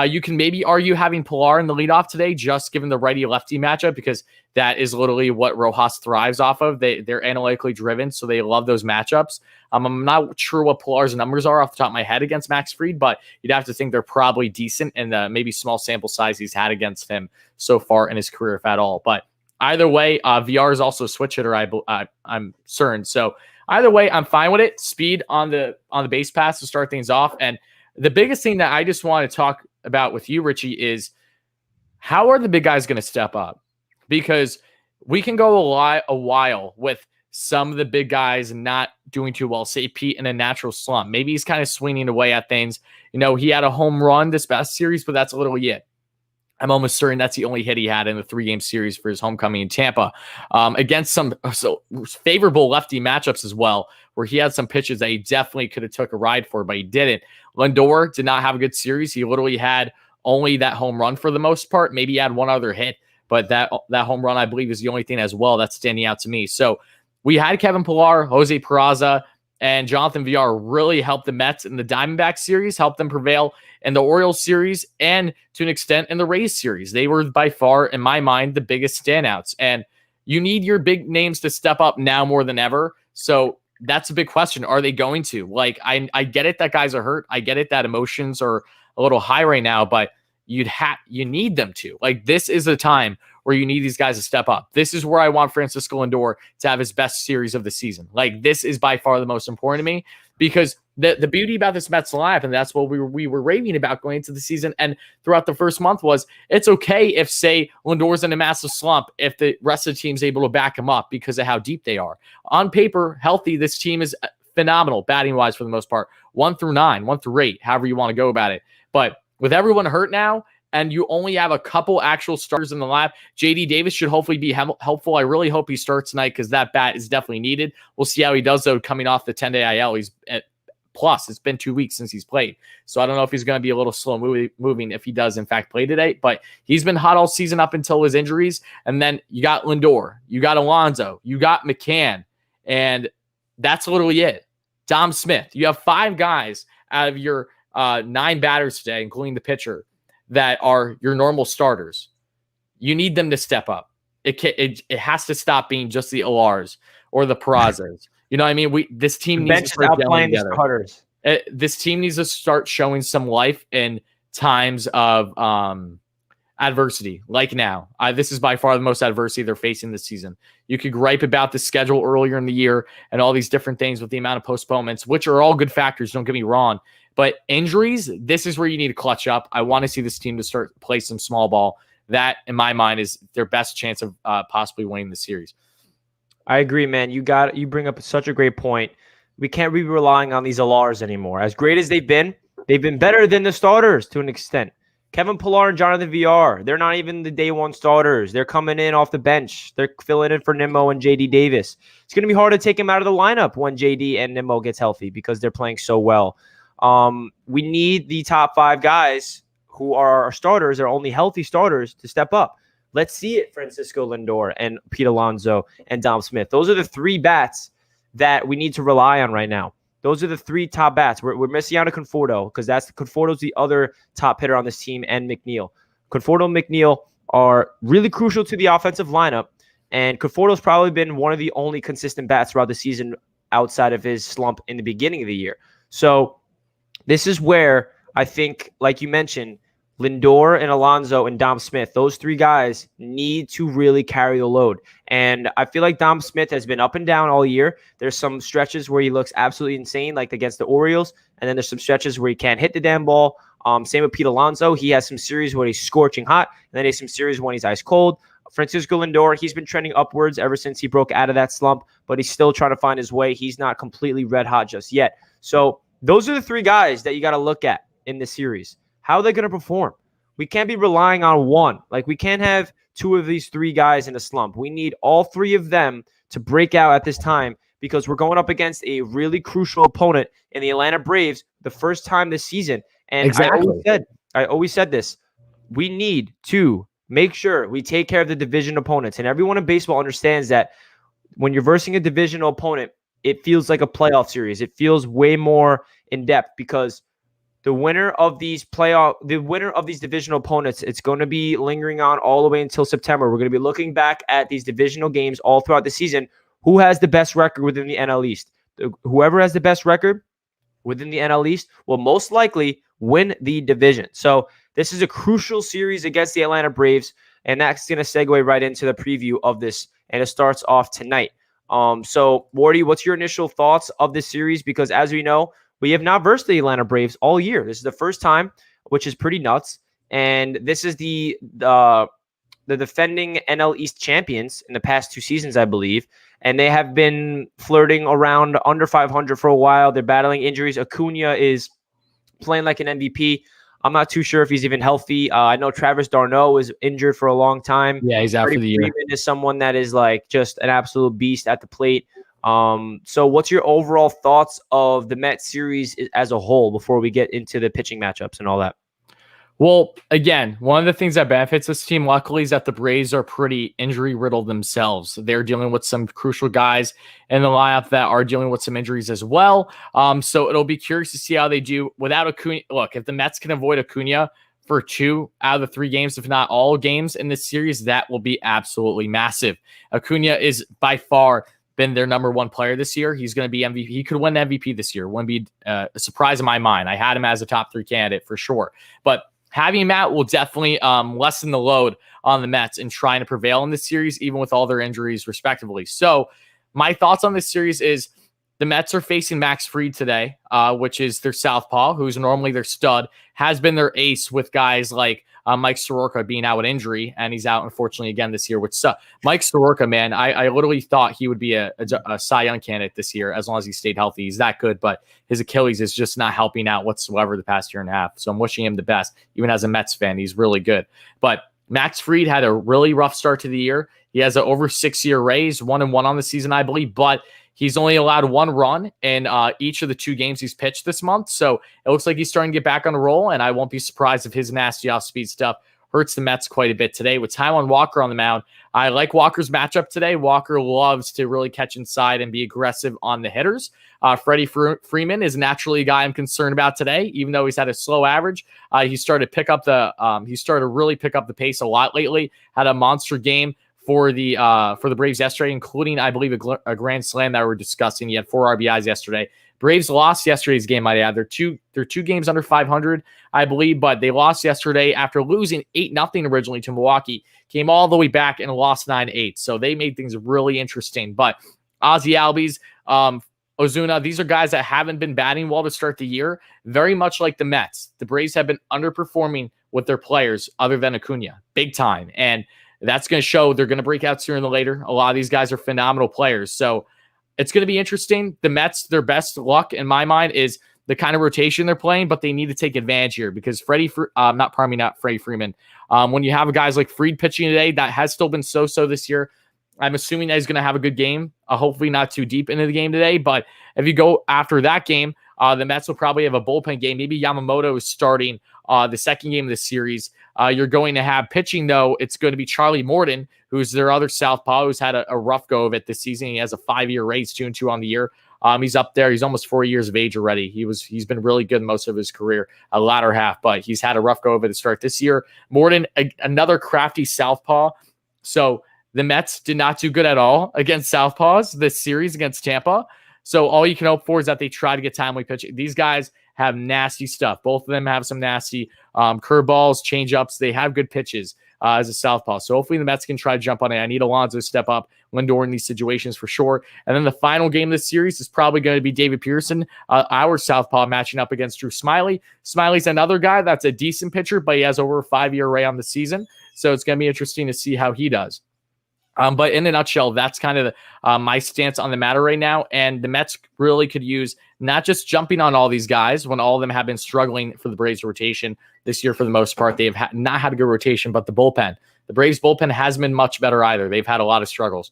You can maybe argue having Pilar in the leadoff today, just given the righty-lefty matchup, because that is literally what Rojas thrives off of. They're analytically driven, so they love those matchups. I'm not sure what Pilar's numbers are off the top of my head against Max Fried, but you'd have to think they're probably decent in the maybe small sample size he's had against him so far in his career, if at all. But either way, VR is also a switch hitter, I'm certain. So either way, I'm fine with it. Speed on the base pass to start things off. And the biggest thing that I just want to talk about with you, Richie, is how are the big guys going to step up? Because we can go a while with some of the big guys not doing too well. Say Pete in a natural slump. Maybe he's kind of swinging away at things. He had a home run this past series, but that's literally it. I'm almost certain that's the only hit he had in the 3-game series for his homecoming in Tampa, against some favorable lefty matchups as well, where he had some pitches that he definitely could have took a ride for, but he didn't. Lindor did not have a good series. He literally had only that home run for the most part. Maybe he had one other hit, but that home run, I believe, is the only thing as well that's standing out to me. So we had Kevin Pillar, Jose Peraza, and Jonathan VR really helped the Mets in the Diamondback series, helped them prevail in the Orioles series, and to an extent in the Rays series. They were by far, in my mind, the biggest standouts. And you need your big names to step up now more than ever. So that's a big question. Are they going to? Like, I get it that guys are hurt. I get it that emotions are a little high right now, but you need them to. Like, this is a time where you need these guys to step up. This is where I want Francisco Lindor to have his best series of the season. Like, this is by far the most important to me, because the beauty about this Mets lineup, and that's what we were raving about going into the season and throughout the first month, was it's okay if, say, Lindor's in a massive slump if the rest of the team's able to back him up because of how deep they are. On paper, healthy, this team is phenomenal batting-wise for the most part. 1 through 9, 1 through 8, however you want to go about it. But with everyone hurt now, and you only have a couple actual starters in the lineup, JD Davis should hopefully be helpful. I really hope he starts tonight because that bat is definitely needed. We'll see how he does, though, coming off the 10-day IL. He's plus. It's been 2 weeks since he's played. So I don't know if he's going to be a little slow moving if he does, in fact, play today. But he's been hot all season up until his injuries. And then you got Lindor, you got Alonso, you got McCann, and that's literally it. Dom Smith. You have 5 guys out of your 9 batters today, including the pitcher, that are your normal starters. You need them to step up. It has to stop being just the Alars or the Perazzas. You know what I mean? This team needs to start gelling together. This team needs to start showing some life in times of adversity, like now. This is by far the most adversity they're facing this season. You could gripe about the schedule earlier in the year and all these different things with the amount of postponements, which are all good factors, don't get me wrong. But injuries, this is where you need to clutch up. I want to see this team to start play some small ball. That, in my mind, is their best chance of possibly winning the series. I agree, man. You bring up such a great point. We can't be relying on these Alars anymore. As great as they've been better than the starters to an extent. Kevin Pillar and Jonathan VR, they're not even the day one starters. They're coming in off the bench. They're filling in for Nimmo and JD Davis. It's going to be hard to take him out of the lineup when JD and Nimmo gets healthy because they're playing so well. We need the top 5 guys who are our starters, are only healthy starters, to step up. Let's see it, Francisco Lindor and Pete Alonso and Dom Smith. Those are the 3 bats that we need to rely on right now. Those are the 3 top bats. We're missing out on Conforto because Conforto's the other top hitter on this team, and McNeil. Conforto and McNeil are really crucial to the offensive lineup, and Conforto's probably been one of the only consistent bats throughout the season outside of his slump in the beginning of the year. So this is where I think, like you mentioned, Lindor and Alonso and Dom Smith, those 3 guys need to really carry the load. And I feel like Dom Smith has been up and down all year. There's some stretches where he looks absolutely insane, like against the Orioles. And then there's some stretches where he can't hit the damn ball. Same with Pete Alonso. He has some series where he's scorching hot, and then he has some series when he's ice cold. Francisco Lindor, he's been trending upwards ever since he broke out of that slump, but he's still trying to find his way. He's not completely red hot just yet. So those are the 3 guys that you got to look at in this series. How are they going to perform? We can't be relying on one. Like, we can't have 2 of these 3 guys in a slump. We need all 3 of them to break out at this time because we're going up against a really crucial opponent in the Atlanta Braves the first time this season. And exactly. I always said this. We need to make sure we take care of the division opponents. And everyone in baseball understands that when you're versing a divisional opponent, it feels like a playoff series. It feels way more in depth because the winner of these divisional opponents, it's going to be lingering on all the way until September. We're going to be looking back at these divisional games all throughout the season. Who has the best record within the NL East? Whoever has the best record within the NL East will most likely win the division. So this is a crucial series against the Atlanta Braves, and that's going to segue right into the preview of this, and it starts off tonight. So, Wardy, what's your initial thoughts of this series? Because as we know, we have not versed the Atlanta Braves all year. This is the first time, which is pretty nuts. And this is the defending NL East champions in the past 2 seasons, I believe. And they have been flirting around under 500 for a while. They're battling injuries. Acuna is playing like an MVP. I'm not too sure if he's even healthy. I know Travis d'Arnaud was injured for a long time. Yeah, he's out for the year. Freeman is someone that is like just an absolute beast at the plate. So what's your overall thoughts of the Mets series as a whole before we get into the pitching matchups and all that? Well, again, one of the things that benefits this team, luckily, is that the Braves are pretty injury-riddled themselves. They're dealing with some crucial guys in the lineup that are dealing with some injuries as well. So it'll be curious to see how they do without Acuna. Look, if the Mets can avoid Acuna for 2 out of the 3 games, if not all games in this series, that will be absolutely massive. Acuna is by far been their number 1 player this year. He's going to be MVP. He could win MVP this year. Wouldn't be a surprise in my mind. I had him as a top 3 candidate for sure. But having him out will definitely lessen the load on the Mets in trying to prevail in this series, even with all their injuries, respectively. So my thoughts on this series is the Mets are facing Max Fried today, which is their southpaw, who's normally their stud, has been their ace with guys like Mike Soroka being out with injury, and he's out, unfortunately, again this year. Which Mike Soroka, man, I literally thought he would be a Cy Young candidate this year as long as he stayed healthy. He's that good, but his Achilles is just not helping out whatsoever the past year and a half. So I'm wishing him the best. Even as a Mets fan, he's really good. But Max Fried had a really rough start to the year. He has an over 6-year raise, 1-1 on the season, I believe, but He's only allowed 1 run in each of the 2 games he's pitched this month. So it looks like he's starting to get back on the roll, and I won't be surprised if his nasty off-speed stuff hurts the Mets quite a bit today. With Taijuan Walker on the mound, I like Walker's matchup today. Walker loves to really catch inside and be aggressive on the hitters. Freddie Freeman is naturally a guy I'm concerned about today, even though he's had a slow average. He started to really pick up the pace a lot lately. Had a monster game for the Braves yesterday, including, I believe, a grand slam that we were discussing. He had 4 RBIs yesterday. Braves lost yesterday's game, might add. They're two games under 500, I believe, but they lost yesterday after losing 8-0 originally to Milwaukee. Came all the way back and lost 9-8. So they made things really interesting. But Ozzie Albies, Ozuna, these are guys that haven't been batting well to start the year. Very much like the Mets. The Braves have been underperforming with their players other than Acuna. Big time. And that's going to show. They're going to break out sooner than later. A lot of these guys are phenomenal players. So it's going to be interesting. The Mets, their best luck in my mind is the kind of rotation they're playing, but they need to take advantage here because not Freddie Freeman. When you have guys like Fried pitching today, that has still been so-so this year. I'm assuming that he's going to have a good game. Hopefully not too deep into the game today, but if you go after that game, the Mets will probably have a bullpen game. Maybe Yamamoto is starting the second game of the series. You're going to have pitching, though. It's going to be Charlie Morton, who's their other southpaw, who's had a rough go of it this season. He has a 5-year raise, 2-2 on the year. He's up there. He's almost 4 years of age already. He's been really good most of his career, a latter half, but he's had a rough go of it to start this year. Morton, another crafty southpaw. So the Mets did not do good at all against southpaws this series against Tampa. So all you can hope for is that they try to get timely pitching. These guys have nasty stuff. Both of them have some nasty curveballs, changeups. They have good pitches as a southpaw. So hopefully the Mets can try to jump on it. I need Alonso to step up, Lindor in these situations for sure. And then the final game of the series is probably going to be David Pearson, our southpaw, matching up against Drew Smyly. Smyly's another guy that's a decent pitcher, but he has over a 5-year array on the season. So it's going to be interesting to see how he does. But in a nutshell, that's kind of my stance on the matter right now. And the Mets really could use not just jumping on all these guys when all of them have been struggling for the Braves rotation this year for the most part. They have not had a good rotation, but the bullpen. The Braves bullpen hasn't been much better either. They've had a lot of struggles.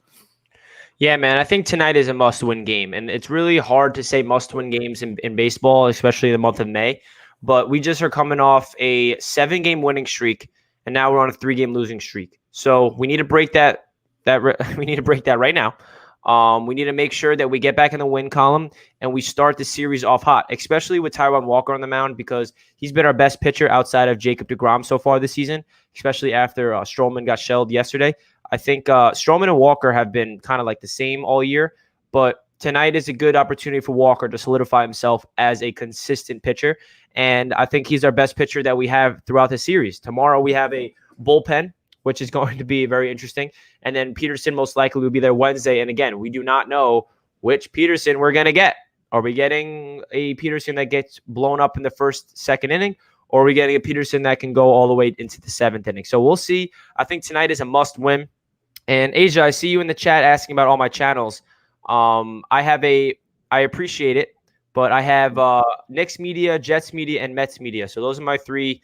Yeah, man, I think tonight is a must-win game. And it's really hard to say must-win games in baseball, especially in the month of May. But we just are coming off a 7-game winning streak, and now we're on a 3-game losing streak. So we need to break that. We need to break that right now. We need to make sure that we get back in the win column and we start the series off hot, especially with Taijuan Walker on the mound because he's been our best pitcher outside of Jacob deGrom so far this season, especially after Stroman got shelled yesterday. I think Stroman and Walker have been kind of like the same all year, but tonight is a good opportunity for Walker to solidify himself as a consistent pitcher, and I think he's our best pitcher that we have throughout the series. Tomorrow we have a bullpen, which is going to be very interesting. And then Peterson most likely will be there Wednesday. And again, we do not know which Peterson we're going to get. Are we getting a Peterson that gets blown up in the first, second inning? Or are we getting a Peterson that can go all the way into the 7th inning? So we'll see. I think tonight is a must win. And Asia, I see you in the chat asking about all my channels. I appreciate it, but I have Knicks Media, Jets Media, and Mets Media. So those are my 3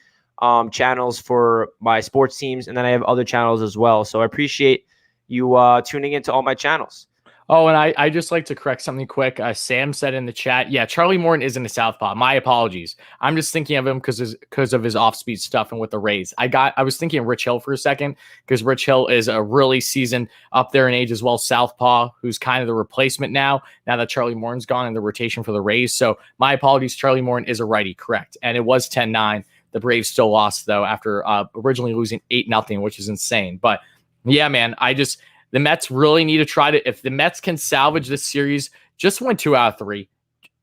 channels for my sports teams, and then I have other channels as well. So I appreciate you tuning into all my channels. Oh, and I just like to correct something quick. Sam said in the chat, yeah, Charlie Morton isn't a southpaw. My apologies. I'm just thinking of him because of his off-speed stuff and with the Rays. I was thinking of Rich Hill for a second because Rich Hill is a really seasoned up there in age as well, southpaw, who's kind of the replacement now that Charlie Morton's gone in the rotation for the Rays. So my apologies. Charlie Morton is a righty, correct. And it was 10-9. The Braves still lost, though, after originally losing 8-0, which is insane. But, yeah, man, the Mets really need to try to – if the Mets can salvage this series, just win 2 out of 3.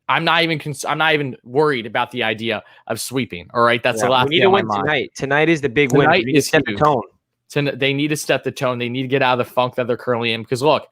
I'm not even worried about the idea of sweeping, all right? That's the last thing on my mind. We need to win tonight. Tonight is the big win. We need to set the tone. They need to set the tone. They need to get out of the funk that they're currently in because, look,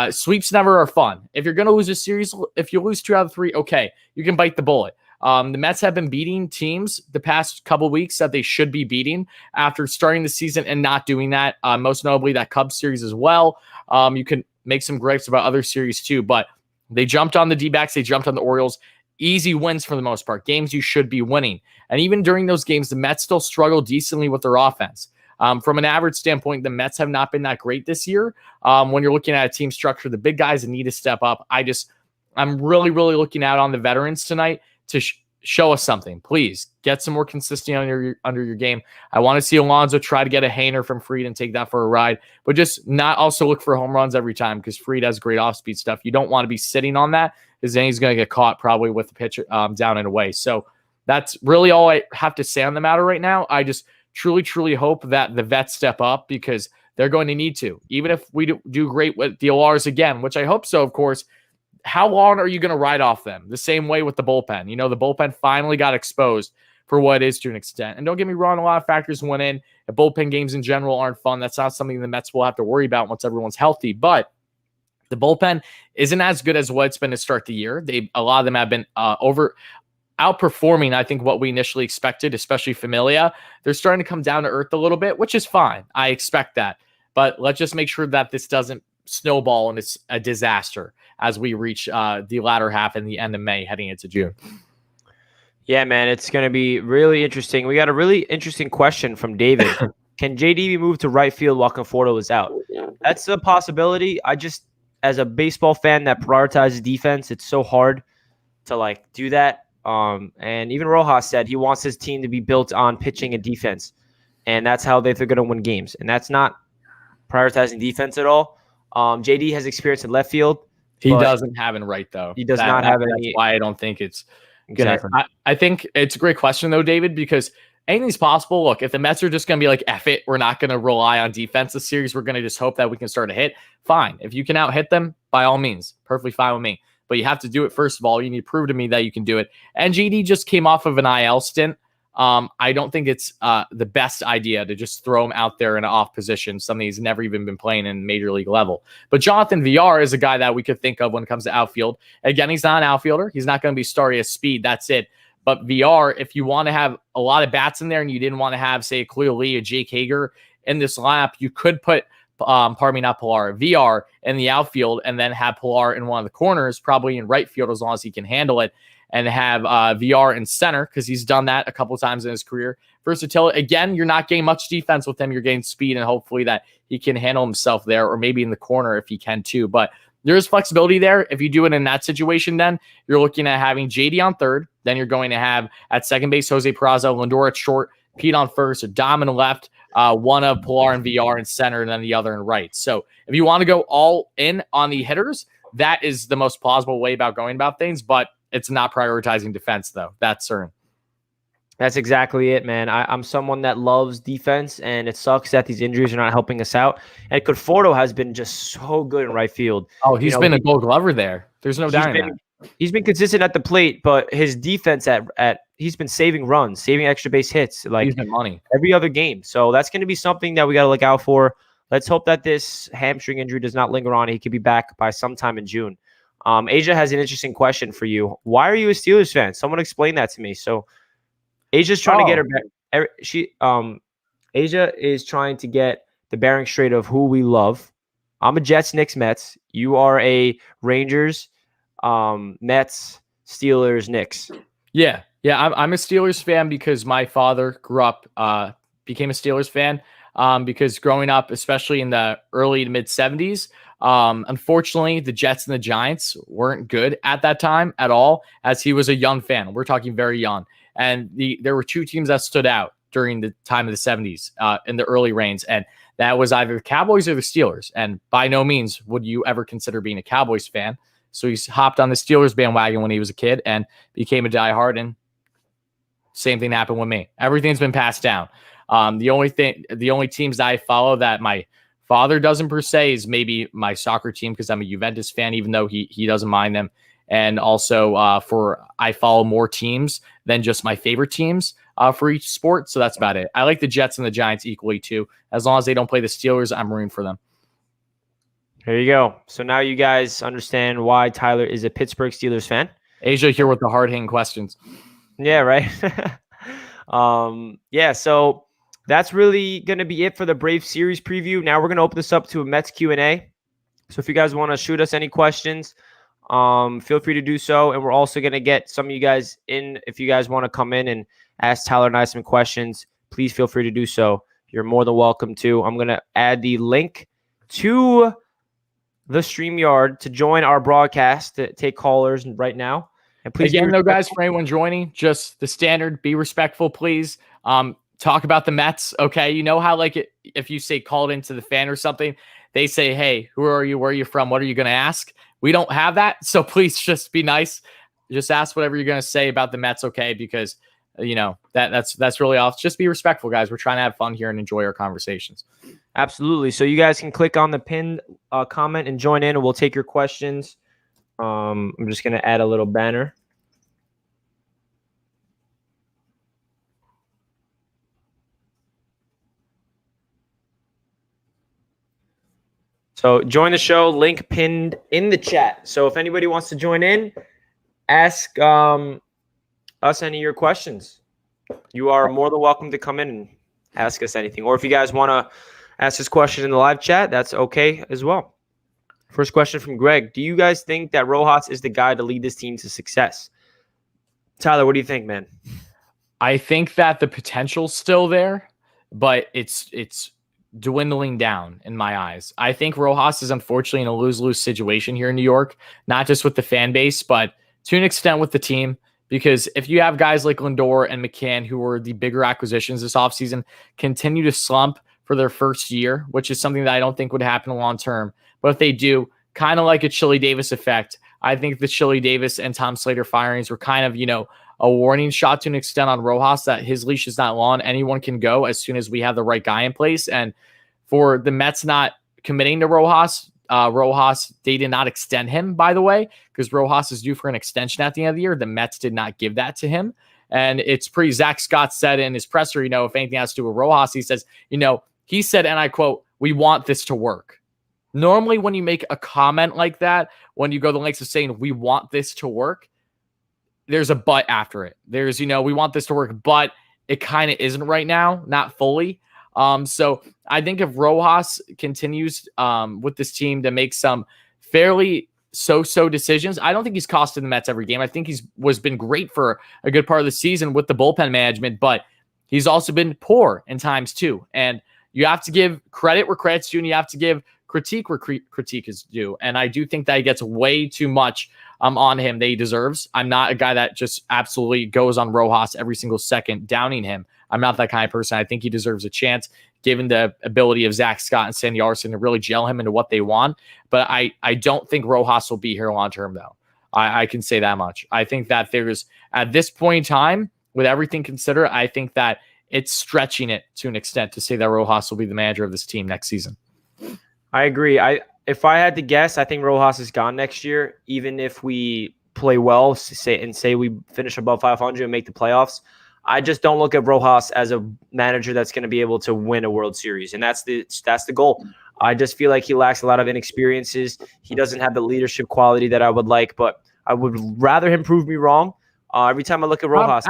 sweeps never are fun. If you're going to lose a series, if you lose 2 out of 3, okay, you can bite the bullet. The Mets have been beating teams the past couple weeks that they should be beating after starting the season and not doing that. Most notably that Cubs series as well. You can make some gripes about other series too, but they jumped on the D-backs. They jumped on the Orioles. Easy wins for the most part. Games you should be winning. And even during those games, the Mets still struggle decently with their offense. From an average standpoint, the Mets have not been that great this year. When you're looking at a team structure, the big guys need to step up. I'm really, really looking out on the veterans tonight to show us something. Please get some more consistency under your game. I want to see Alonso try to get a hanger from Fried and take that for a ride, but just not also look for home runs every time, because Fried has great off-speed stuff. You don't want to be sitting on that, because then he's going to get caught probably with the pitch down and away. So that's really all I have to say on the matter right now. I just truly, truly hope that the vets step up, because they're going to need to. Even if we do great with the ORs again, which I hope so, of course, how long are you going to ride off them? The same way with the bullpen. You know, the bullpen finally got exposed for what it is to an extent. And don't get me wrong, a lot of factors went in. The bullpen games in general aren't fun. That's not something the Mets will have to worry about once everyone's healthy. But the bullpen isn't as good as what it's been to start the year. A lot of them have been outperforming, I think, what we initially expected, especially Familia. They're starting to come down to earth a little bit, which is fine. I expect that. But let's just make sure that this doesn't snowball and it's a disaster as we reach the latter half and the end of May heading into June. Yeah, man, it's going to be really interesting. We got a really interesting question from David. Can JD be moved to right field while Conforto is out? That's a possibility. I just, as a baseball fan that prioritizes defense, it's so hard to do that. And even Rojas said he wants his team to be built on pitching and defense, and that's how they're going to win games. And that's not prioritizing defense at all. JD has experience in left field. He doesn't have it right, though. He does not have any. That's why I don't think it's exactly. I think it's a great question, though, David, because anything's possible. Look, if the Mets are just going to be like, F it, we're not going to rely on defense this series. We're going to just hope that we can start a hit. Fine. If you can out hit them, by all means, perfectly fine with me. But you have to do it first of all. You need to prove to me that you can do it. And JD just came off of an IL stint. I don't think it's the best idea to just throw him out there in an off position, something he's never even been playing in major league level. But Jonathan VR is a guy that we could think of when it comes to outfield. Again, he's not an outfielder. He's not going to be starry as speed. That's it. But VR, if you want to have a lot of bats in there and you didn't want to have, say, Khalil Lee or Jake Hager in this lineup, you could put, not Pilar, VR in the outfield and then have Pilar in one of the corners, probably in right field as long as he can handle it, and have VR in center, because he's done that a couple of times in his career. Versatility, again, you're not getting much defense with him. You're getting speed, and hopefully that he can handle himself there, or maybe in the corner if he can too. But there is flexibility there. If you do it in that situation, then you're looking at having JD on third. Then you're going to have at second base Jose Peraza, Lindor at short, Pete on first, a Dom in left, one of Pilar and VR in center, and then the other in right. So if you want to go all in on the hitters, that is the most plausible way about going about things. But it's not prioritizing defense, though. That's certain. That's exactly it, man. I'm someone that loves defense, and it sucks that these injuries are not helping us out. And Conforto has been just so good in right field. Oh, he's been a Gold Glover there. There's no doubt in that. He's been consistent at the plate, but his defense he's been saving runs, saving extra base hits, he's been money every other game. So that's going to be something that we got to look out for. Let's hope that this hamstring injury does not linger on. He could be back by sometime in June. Asia has an interesting question for you. Why are you a Steelers fan? Someone explain that to me. So Asia's trying to get her back. Asia is trying to get the bearing straight of who we love. I'm a Jets, Knicks, Mets. You are a Rangers, Mets, Steelers, Knicks. Yeah. I'm a Steelers fan because my father grew up, became a Steelers fan. Because growing up, especially in the early to mid 70s, unfortunately, the Jets and the Giants weren't good at that time at all, as he was a young fan. We're talking very young. And there were two teams that stood out during the time of the 70s in the early reigns. And that was either the Cowboys or the Steelers. And by no means would you ever consider being a Cowboys fan. So he's hopped on the Steelers bandwagon when he was a kid and became a diehard. And same thing happened with me. Everything's been passed down. The only teams that I follow that my father doesn't per se is maybe my soccer team, because I'm a Juventus fan, even though he doesn't mind them. And also I follow more teams than just my favorite teams for each sport. So that's about it. I like the Jets and the Giants equally too. As long as they don't play the Steelers, I'm rooting for them. There you go. So now you guys understand why Tyler is a Pittsburgh Steelers fan. Asia here with the hard-hitting questions. Yeah, right. So that's really going to be it for the Brave series preview. Now we're going to open this up to a Mets Q&A. So if you guys want to shoot us any questions, feel free to do so. And we're also going to get some of you guys in. If you guys want to come in and ask Tyler and I some questions, please feel free to do so. you're more than welcome to. I'm going to add the link to the StreamYard to join our broadcast, to take callers right now. And please, again, though, guys, for anyone joining, just the standard, be respectful, please. Talk about the Mets, okay? You know how, like, if you say called into the fan or something, they say, hey, who are you? Where are you from? What are you going to ask? We don't have that, so please just be nice. Just ask whatever you're going to say about the Mets, okay? Because, that's really off. Just be respectful, guys. We're trying to have fun here and enjoy our conversations. Absolutely. So you guys can click on the pinned comment and join in, and we'll take your questions. I'm just going to add a little banner. So join the show, link pinned in the chat. So if anybody wants to join in, ask us any of your questions. You are more than welcome to come in and ask us anything. Or if you guys want to ask this question in the live chat, that's okay as well. First question from Greg. Do you guys think that Rojas is the guy to lead this team to success? Tyler, what do you think, man? I think that the potential's still there, but it's dwindling down in my eyes. I think Rojas is unfortunately in a lose-lose situation here in New York, not just with the fan base, but to an extent with the team. Because if you have guys like Lindor and McCann, who were the bigger acquisitions this offseason, continue to slump for their first year, which is something that I don't think would happen long term. But if they do, kind of like a Chili Davis effect, I think the Chili Davis and Tom Slater firings were kind of, a warning shot to an extent on Rojas that his leash is not long. Anyone can go as soon as we have the right guy in place. And for the Mets not committing to Rojas, they did not extend him, by the way, because Rojas is due for an extension at the end of the year. The Mets did not give that to him. And it's pretty, Zach Scott said in his presser, if anything has to do with Rojas, he says, he said, and I quote, "We want this to work." Normally, when you make a comment like that, when you go the lengths of saying, "We want this to work," there's a but after it. There's, we want this to work, but it kind of isn't right now, not fully. So I think if Rojas continues with this team to make some fairly so-so decisions, I don't think he's costed the Mets every game. I think he's been great for a good part of the season with the bullpen management, but he's also been poor in times too. And you have to give credit where credit's due, and you have to give critique where critique is due. And I do think that he gets way too much on him that he deserves. I'm not a guy that just absolutely goes on Rojas every single second, downing him. I'm not that kind of person. I think he deserves a chance, given the ability of Zach Scott and Sandy Arson to really gel him into what they want. But I don't think Rojas will be here long term, though. I can say that much. I think that there's, at this point in time, with everything considered, I think that it's stretching it to an extent to say that Rojas will be the manager of this team next season. I agree. If I had to guess, I think Rojas is gone next year, even if we play well, say we finish above 500 and make the playoffs. I just don't look at Rojas as a manager that's going to be able to win a World Series, and that's the goal. I just feel like he lacks a lot of inexperiences. He doesn't have the leadership quality that I would like, but I would rather him prove me wrong. Every time I look at Rojas,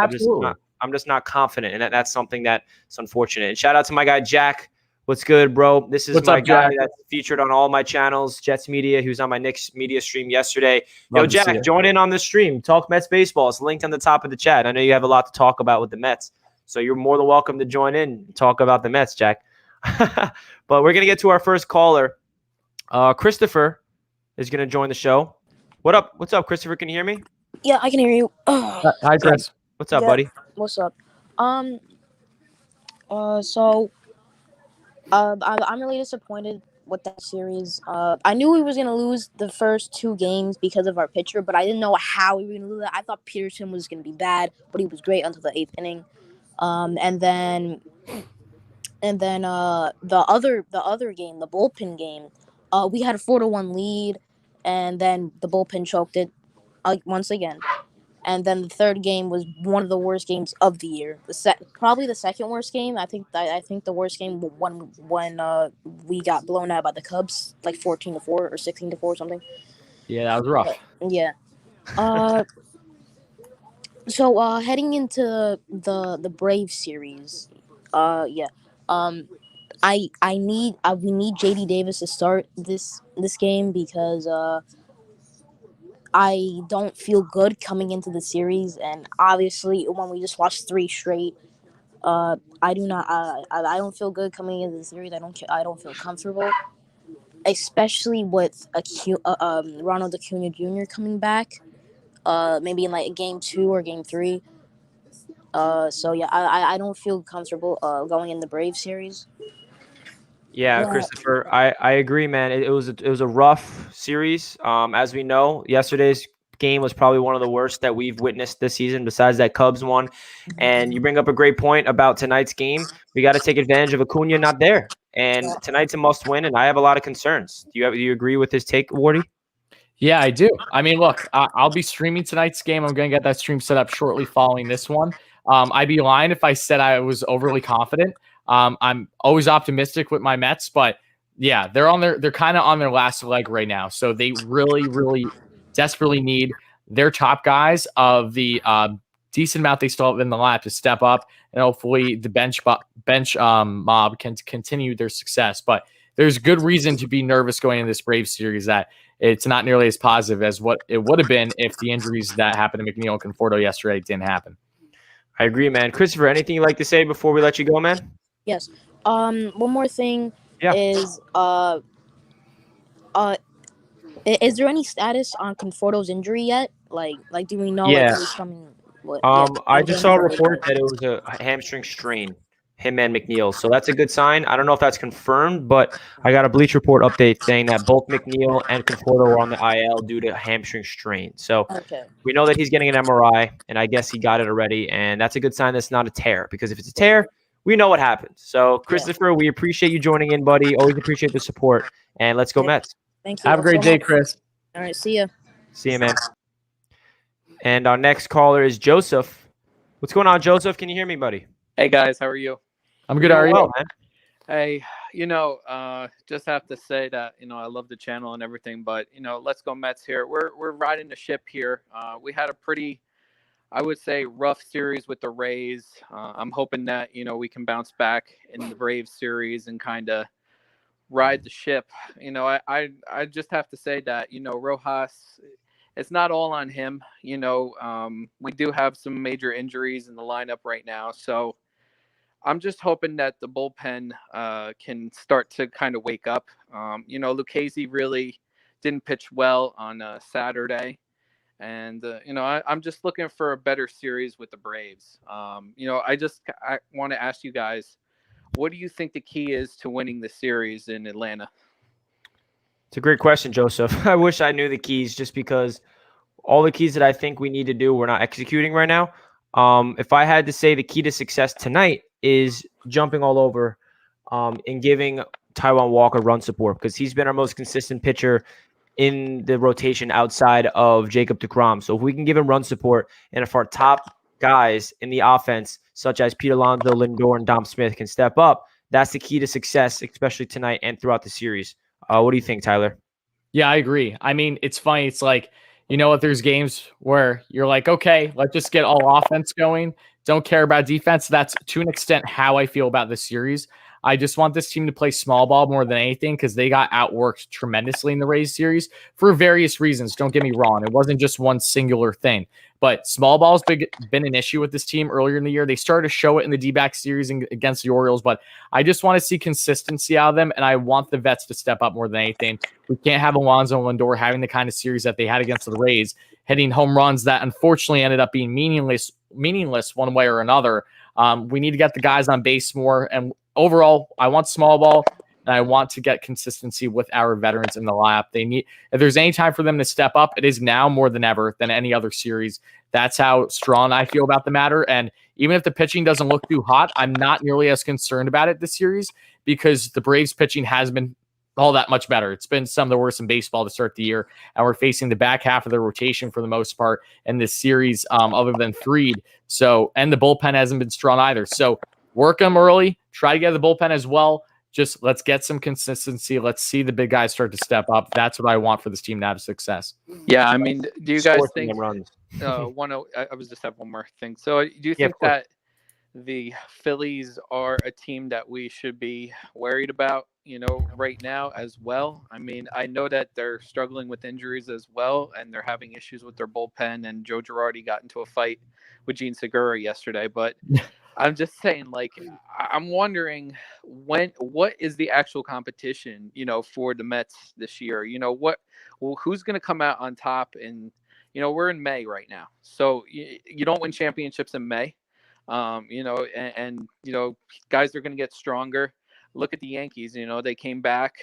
I'm just not confident, and that's something that's unfortunate. And shout out to my guy Jack. What's good, bro? This is What's my up, guy Jack? that's featured on all my channels, Jets Media, who's on my Knicks Media stream yesterday. Yo, Jack, join in on the stream. Talk Mets baseball. It's linked on the top of the chat. I know you have a lot to talk about with the Mets, so you're more than welcome to join in and talk about the Mets, Jack. But we're going to get to our first caller. Christopher is going to join the show. What's up, Christopher? Can you hear me? Yeah, I can hear you. Hi, Chris. What's up, buddy? What's up? I'm really disappointed with that series. I knew we was gonna lose the first two games because of our pitcher, but I didn't know how we were gonna lose it. I thought Peterson was gonna be bad, but he was great until the 8th inning. And then the other game, the bullpen game, we had a 4-1 lead, and then the bullpen choked it once again. And then the third game was one of the worst games of the year. Probably the second worst game. I think the worst game when we got blown out by the Cubs, like 14-4 or 16-4 or something. Yeah, that was rough. Yeah. So heading into the Brave series, we need JD Davis to start this game because I don't feel good coming into the series, and obviously when we just lost 3 straight, I do not. I don't feel good coming into the series. I don't feel comfortable, especially with Ronald Acuna Jr. coming back. Maybe in like game 2 or game 3. So yeah, I don't feel comfortable going in the Brave series. Yeah, Yeah. Christopher, I agree, man. It was a rough series. As we know, yesterday's game was probably one of the worst that we've witnessed this season, besides that Cubs one. And you bring up a great point about tonight's game. We got to take advantage of Acuna not there, and tonight's a must win. And I have a lot of concerns. Do you agree with his take, Wardy? Yeah, I do. I mean, look, I'll be streaming tonight's game. I'm going to get that stream set up shortly following this one. I'd be lying if I said I was overly confident. I'm always optimistic with my Mets, but yeah, they're kind of on their last leg right now. So they really, really desperately need their top guys of the decent amount they still have in the lap to step up, and hopefully the bench mob can continue their success. But there's good reason to be nervous going into this Braves series that it's not nearly as positive as what it would have been if the injuries that happened to McNeil and Conforto yesterday didn't happen. I agree, man. Christopher, anything you'd like to say before we let you go, man? Yes. One more thing is is there any status on Conforto's injury yet? Like do we know if he's coming? I just saw a report that it was a hamstring strain, him and McNeil. So that's a good sign. I don't know if that's confirmed, but I got a Bleach Report update saying that both McNeil and Conforto were on the IL due to hamstring strain. So we know that he's getting an MRI, and I guess he got it already. And that's a good sign that's not a tear, because if it's a tear, we know what happens. So, Christopher, we appreciate you joining in, buddy. Always appreciate the support. And let's go Mets. Thank you. Have a great day, Chris. All right, see ya. See you, man. And our next caller is Joseph. What's going on, Joseph? Can you hear me, buddy? Hey, guys. How are you? I'm good. How are you? Well, man. Hey, just have to say that, I love the channel and everything, but, let's go Mets here. We're riding the ship here. We had a pretty, I would say, rough series with the Rays. I'm hoping that, we can bounce back in the Braves series and kind of ride the ship. I just have to say that, Rojas, it's not all on him. We do have some major injuries in the lineup right now. So I'm just hoping that the bullpen can start to kind of wake up. Lucchesi really didn't pitch well on Saturday. And, I'm just looking for a better series with the Braves. I want to ask you guys, what do you think the key is to winning the series in Atlanta? It's a great question, Joseph. I wish I knew the keys, just because all the keys that I think we need to do, we're not executing right now. If I had to say the key to success tonight is jumping all over and giving Taijuan Walker run support, because he's been our most consistent pitcher in the rotation outside of Jacob deGrom. So if we can give him run support, and if our top guys in the offense, such as Pete Alonso, Lindor, and Dom Smith, can step up, that's the key to success, especially tonight and throughout the series. What do you think, Tyler? Yeah, I agree. I mean, it's funny. It's like, there's games where you're like, okay, let's just get all offense going. Don't care about defense. That's to an extent how I feel about this series. I just want this team to play small ball more than anything, because they got outworked tremendously in the Rays series for various reasons. Don't get me wrong. It wasn't just one singular thing, but small ball's been an issue with this team earlier in the year. They started to show it in the D-back series against the Orioles, but I just want to see consistency out of them, and I want the vets to step up more than anything. We can't have Alonso and Lindor having the kind of series that they had against the Rays, hitting home runs that unfortunately ended up being meaningless one way or another. We need to get the guys on base more, and overall, I want small ball, and I want to get consistency with our veterans in the lap. If there's any time for them to step up, it is now more than ever than any other series. That's how strong I feel about the matter. And even if the pitching doesn't look too hot, I'm not nearly as concerned about it this series, because the Braves pitching has been all that much better. It's been some of the worst in baseball to start the year, and we're facing the back half of the rotation for the most part in this series, other than Fried. So, and the bullpen hasn't been strong either. So work them early, try to get the bullpen as well. Just let's get some consistency. Let's see the big guys start to step up. That's what I want for this team to have success. Yeah, I mean, do you guys think runs? I was just have one more thing. So do you think that the Phillies are a team that we should be worried about, right now as well? I mean, I know that they're struggling with injuries as well, and they're having issues with their bullpen, and Joe Girardi got into a fight with Gene Segura yesterday, but I'm just saying, like, I'm wondering what is the actual competition, for the Mets this year? Who's going to come out on top? And, we're in May right now. So you don't win championships in May. Guys are going to get stronger. Look at the Yankees, they came back.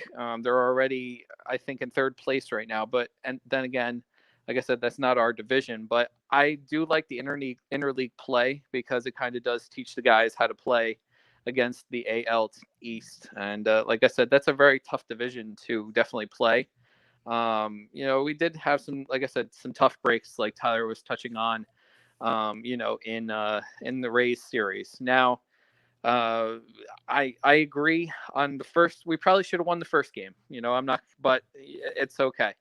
They're already, I think, in third place right now. And then again, like I said, that's not our division, but I do like the interleague play because it kind of does teach the guys how to play against the AL East. And like I said, that's a very tough division to definitely play. We did have some, like I said, some tough breaks, like Tyler was touching on, in the Rays series. Now, I agree on the first. We probably should have won the first game. I'm not, but it's okay.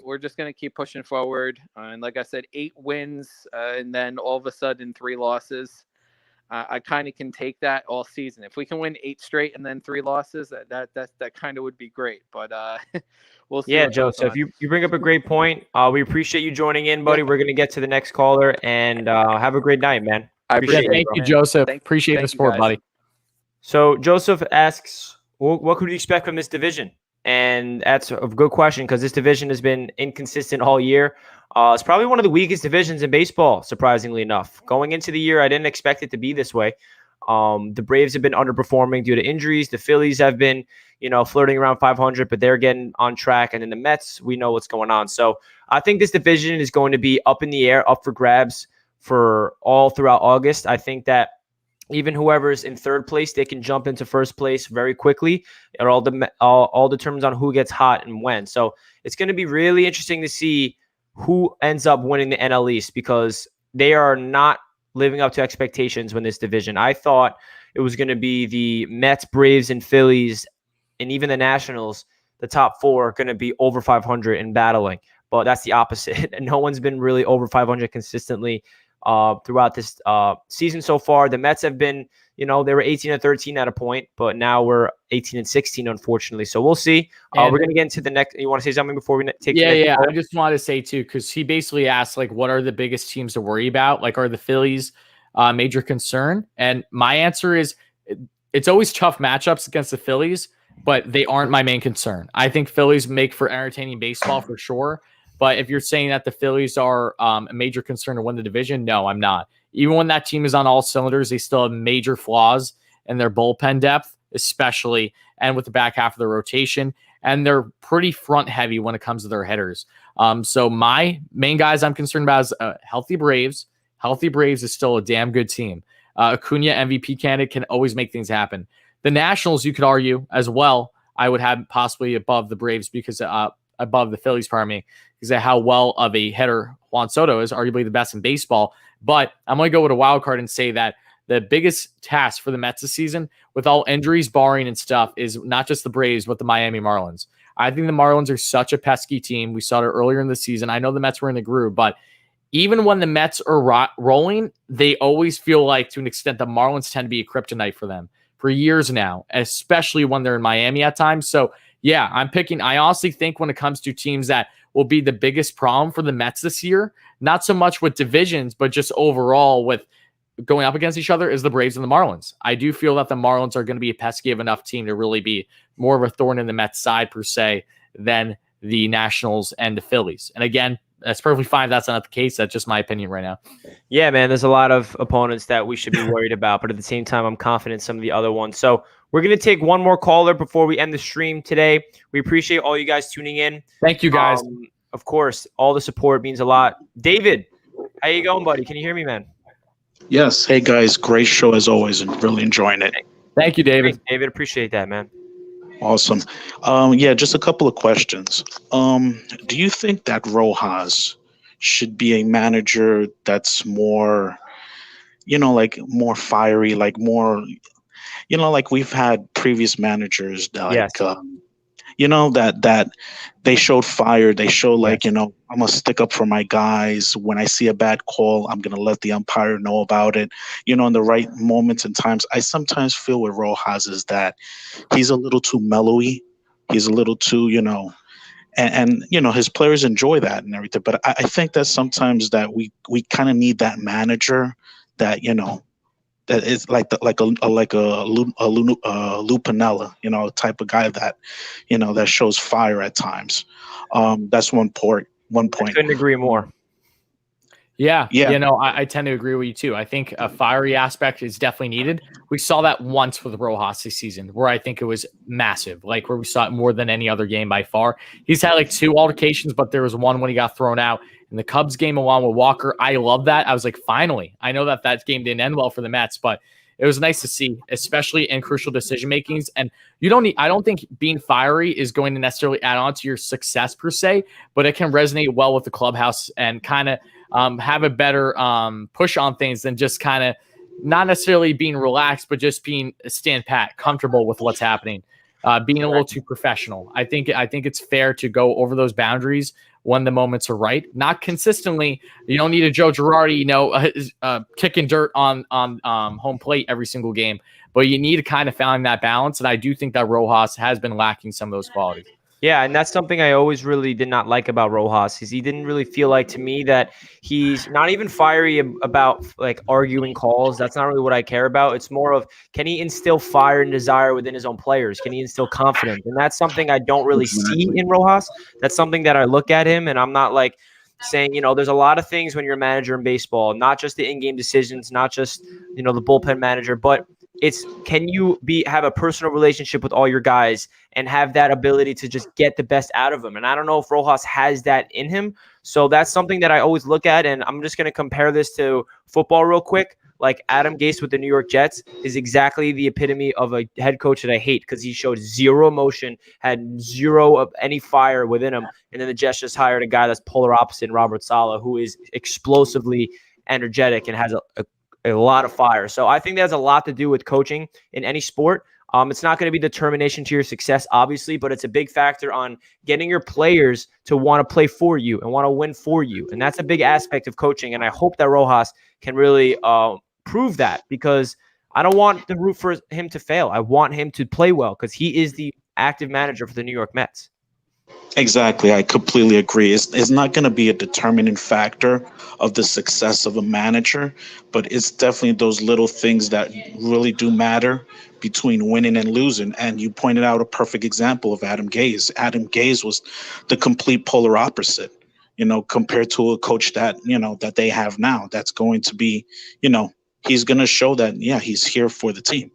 We're just going to keep pushing forward. And like I said, 8 wins and then all of a sudden 3 losses. I kind of can take that all season. If we can win 8 straight and then 3 losses, that kind of would be great. But we'll see. Yeah, Joseph, you bring up a great point. We appreciate you joining in, buddy. We're going to get to the next caller, and have a great night, man. I appreciate it. Thank you, Joseph. Appreciate the support, buddy. So Joseph asks, what could we expect from this division? And that's a good question because this division has been inconsistent all year. It's probably one of the weakest divisions in baseball, surprisingly enough. Going into the year, I didn't expect it to be this way. The Braves have been underperforming due to injuries. The Phillies have been, flirting around 500, but they're getting on track. And then the Mets, we know what's going on. So I think this division is going to be up in the air, up for grabs for all throughout August. I think that even whoever's in third place, they can jump into first place very quickly. It all determines on who gets hot and when. So it's going to be really interesting to see who ends up winning the NL East because they are not living up to expectations when this division. I thought it was going to be the Mets, Braves, and Phillies, and even the Nationals. The top 4 are going to be over 500 and battling, but that's the opposite. And no one's been really over 500 consistently throughout this season so far. The Mets have been, they were 18-13 at a point, but now we're 18-16, unfortunately. So we'll see. We're going to get into the next. You want to say something before we take the next call? I just wanted to say, too, because he basically asked, like, what are the biggest teams to worry about? Like, are the Phillies major concern? And my answer is it's always tough matchups against the Phillies, but they aren't my main concern. I think Phillies make for entertaining baseball for sure. But if you're saying that the Phillies are a major concern to win the division, no, I'm not. Even when that team is on all cylinders, they still have major flaws in their bullpen depth, especially, and with the back half of the rotation. And they're pretty front heavy when it comes to their hitters. So my main guys I'm concerned about is healthy Braves. Healthy Braves is still a damn good team. Acuna MVP candidate can always make things happen. The Nationals, you could argue as well, I would have possibly above the Braves because above the Phillies, pardon me, because of how well of a hitter Juan Soto is, arguably the best in baseball. But I'm going to go with a wild card and say that the biggest task for the Mets this season, with all injuries barring and stuff, is not just the Braves, but the Miami Marlins. I think the Marlins are such a pesky team. We saw it earlier in the season. I know the Mets were in the groove, but even when the Mets are rolling, they always feel like, to an extent, the Marlins tend to be a kryptonite for them for years now, especially when they're in Miami at times. So, yeah, I honestly think when it comes to teams that will be the biggest problem for the Mets this year, not so much with divisions, but just overall with going up against each other, is the Braves and the Marlins. I do feel that the Marlins are going to be a pesky of enough team to really be more of a thorn in the Mets side, per se, than the Nationals and the Phillies. And again, that's perfectly fine if that's not the case. That's just my opinion right now. Yeah, man, there's a lot of opponents that we should be worried about, but at the same time, I'm confident in some of the other ones. So we're going to take one more caller before we end the stream today. We appreciate all you guys tuning in. Thank you, guys. Of course, all the support means a lot. David, how you going, buddy? Can you hear me, man? Yes. Hey, guys. Great show as always, and really enjoying it. Thank you, David. Thanks, David, appreciate that, man. Awesome. Yeah, just a couple of questions. Do you think that Rojas should be a manager that's more, like more fiery, like more, like we've had previous managers that, Yes. that they showed fire. They show like, I'm going to stick up for my guys. When I see a bad call, I'm going to let the umpire know about it. In the right moments and times. I sometimes feel with Rojas is that he's a little too mellowy. He's a little too, and his players enjoy that and everything. But I think that sometimes that we kind of need that manager that, that is like Lou Piniella, type of guy that, that shows fire at times. That's one point. I couldn't agree more. Yeah. I tend to agree with you too. I think a fiery aspect is definitely needed. We saw that once with Rojas this season, where I think it was massive, like where we saw it more than any other game by far. He's had like 2 altercations, but there was one when he got thrown out in the Cubs game along with Walker. I love that. I was like, finally. I know that game didn't end well for the Mets, but it was nice to see, especially in crucial decision makings. And I don't think being fiery is going to necessarily add on to your success per se, but it can resonate well with the clubhouse and kind of have a better push on things than just kind of not necessarily being relaxed, but just being stand pat, comfortable with what's happening, being a little too professional. I think it's fair to go over those boundaries when the moments are right. Not consistently. You don't need a Joe Girardi, kicking dirt on home plate every single game, but you need to kind of find that balance. And I do think that Rojas has been lacking some of those qualities. Yeah, and that's something I always really did not like about Rojas, is he didn't really feel like, to me, that he's not even fiery about like arguing calls. That's not really what I care about. It's more of, can he instill fire and desire within his own players? Can he instill confidence? And that's something I don't really see in Rojas. That's something that I look at him, and I'm not like saying, there's a lot of things when you're a manager in baseball, not just the in-game decisions, not just, the bullpen manager, but it's, can you have a personal relationship with all your guys and have that ability to just get the best out of them? And I don't know if Rojas has that in him. So that's something that I always look at. And I'm just going to compare this to football real quick. Like Adam Gase with the New York Jets is exactly the epitome of a head coach that I hate, because he showed zero emotion, had zero of any fire within him. And then the Jets just hired a guy that's polar opposite, Robert Saleh, who is explosively energetic and has a lot of fire. So I think that has a lot to do with coaching in any sport. It's not going to be determination to your success, obviously, but it's a big factor on getting your players to want to play for you and want to win for you. And that's a big aspect of coaching. And I hope that Rojas can really prove that, because I don't want the root for him to fail. I want him to play well, because he is the active manager for the New York Mets. Exactly. I completely agree. It's not going to be a determining factor of the success of a manager, but it's definitely those little things that really do matter between winning and losing. And you pointed out a perfect example of Adam Gase. Adam Gase was the complete polar opposite, compared to a coach that, that they have now. That's going to be, he's going to show that, he's here for the team.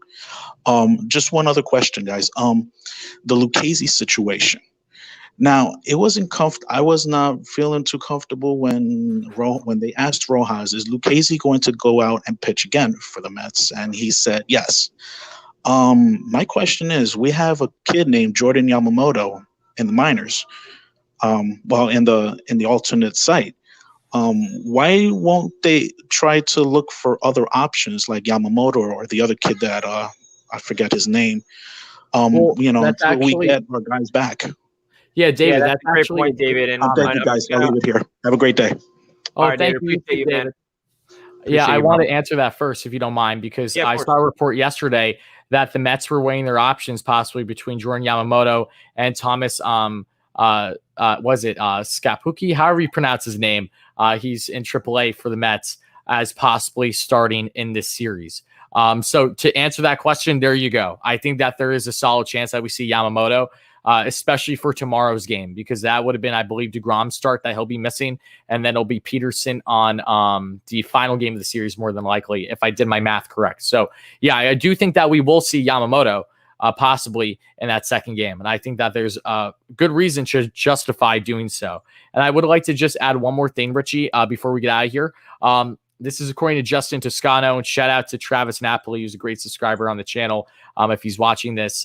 Just one other question, guys. The Lucchesi situation. Now, it wasn't I was not feeling too comfortable when they asked Rojas, is Lucchesi going to go out and pitch again for the Mets? And he said yes. My question is, we have a kid named Jordan Yamamoto in the minors, in the alternate site. Why won't they try to look for other options like Yamamoto or the other kid that I forget his name? Until we get our guys back. Yeah, David, that's a great point, David. And thank you, guys. I'll leave it here. Have a great day. Oh, right, thank you, David. Yeah, I want to answer that first, if you don't mind, because I saw a report yesterday that the Mets were weighing their options possibly between Jordan Yamamoto and Thomas, Scapucci, however you pronounce his name. He's in AAA for the Mets, as possibly starting in this series. So to answer that question, there you go. I think that there is a solid chance that we see Yamamoto, especially for tomorrow's game, because that would have been, I believe, DeGrom's start that he'll be missing. And then it'll be Peterson on the final game of the series, more than likely, if I did my math correct. So, yeah, I do think that we will see Yamamoto possibly in that second game. And I think that there's a good reason to justify doing so. And I would like to just add one more thing, Richie, before we get out of here. This is according to Justin Toscano, and shout out to Travis Napoli, who's a great subscriber on the channel. If he's watching this,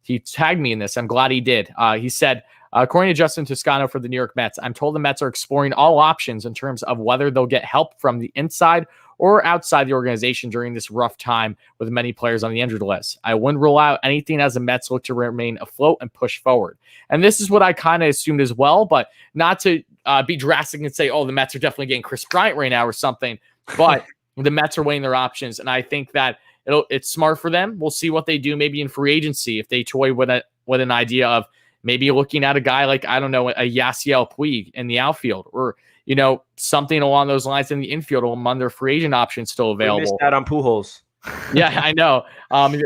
he tagged me in this. I'm glad he did. He said, according to Justin Toscano for the New York Mets, I'm told the Mets are exploring all options in terms of whether they'll get help from the inside or outside the organization during this rough time with many players on the injured list. I wouldn't rule out anything as the Mets look to remain afloat and push forward. And this is what I kind of assumed as well, but not to be drastic and say, oh, the Mets are definitely getting Chris Bryant right now or something. But the Mets are weighing their options, and I think that it's smart for them. We'll see what they do maybe in free agency, if they toy with an idea of maybe looking at a guy like, I don't know, a Yasiel Puig in the outfield, or something along those lines in the infield among their free agent options still available. We missed out on Pujols. Yeah, I know.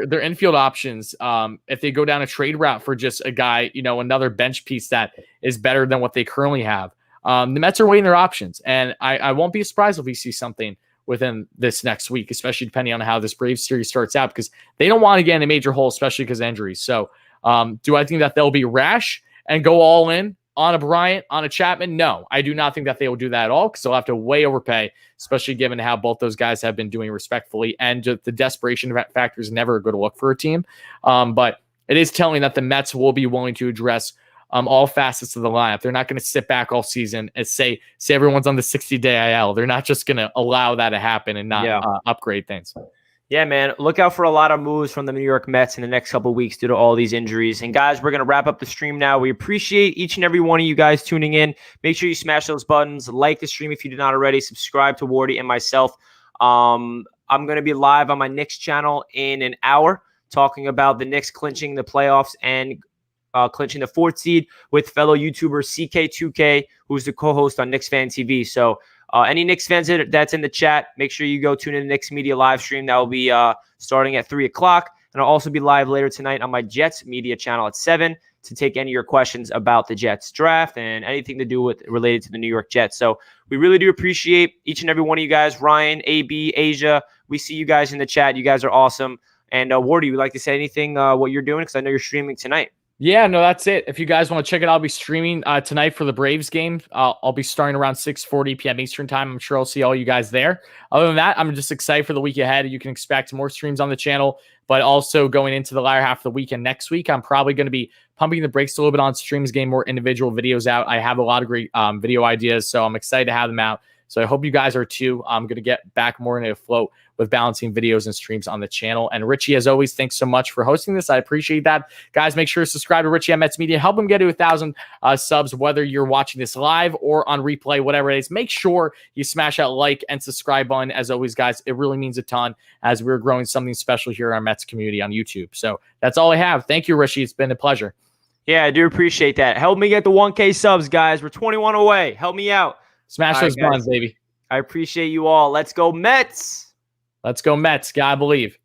Their infield options, if they go down a trade route for just a guy, another bench piece that is better than what they currently have, the Mets are weighing their options. And I won't be surprised if we see something within this next week, especially depending on how this Braves series starts out, because they don't want to get in a major hole, especially because of injuries. So do I think that they'll be rash and go all in on a Bryant, on a Chapman? No, I do not think that they will do that at all, because they'll have to way overpay, especially given how both those guys have been doing respectfully. And just the desperation factor is never a good look for a team. But it is telling that the Mets will be willing to address all facets of the lineup. They're not going to sit back all season and say everyone's on the 60-day IL. They're not just going to allow that to happen and not upgrade things. Yeah, man. Look out for a lot of moves from the New York Mets in the next couple of weeks due to all these injuries. And guys, we're going to wrap up the stream now. We appreciate each and every one of you guys tuning in. Make sure you smash those buttons, like the stream if you did not already, subscribe to Wardy and myself. I'm going to be live on my Knicks channel in an hour talking about the Knicks clinching the playoffs and clinching the 4th seed with fellow YouTuber CK2K, who's the co-host on Knicks Fan TV. So any Knicks fans that's in the chat, make sure you go tune in to Knicks Media live stream. That will be starting at 3 o'clock. And I'll also be live later tonight on my Jets Media channel at 7 to take any of your questions about the Jets draft and anything to do with related to the New York Jets. So we really do appreciate each and every one of you guys. Ryan, AB, Asia, we see you guys in the chat. You guys are awesome. And Wardy, would you like to say anything what you're doing? Because I know you're streaming tonight. Yeah, no, that's it. If you guys want to check it out, I'll be streaming tonight for the Braves game. I'll be starting around 6:40 p.m. Eastern time. I'm sure I'll see all you guys there. Other than that, I'm just excited for the week ahead. You can expect more streams on the channel, but also going into the latter half of the week and next week, I'm probably going to be pumping the brakes a little bit on streams, getting more individual videos out. I have a lot of great video ideas, so I'm excited to have them out. So I hope you guys are too. I'm going to get back more into a flow with balancing videos and streams on the channel. And Richie, as always, thanks so much for hosting this. I appreciate that. Guys, make sure to subscribe to Richie at Mets Media. Help him get to 1,000 subs, whether you're watching this live or on replay, whatever it is. Make sure you smash that like and subscribe button. As always, guys, it really means a ton as we're growing something special here in our Mets community on YouTube. So that's all I have. Thank you, Richie. It's been a pleasure. Yeah, I do appreciate that. Help me get the 1K subs, guys. We're 21 away. Help me out. Smash those buttons, baby. I appreciate you all. Let's go Mets. Let's go Mets. God believe.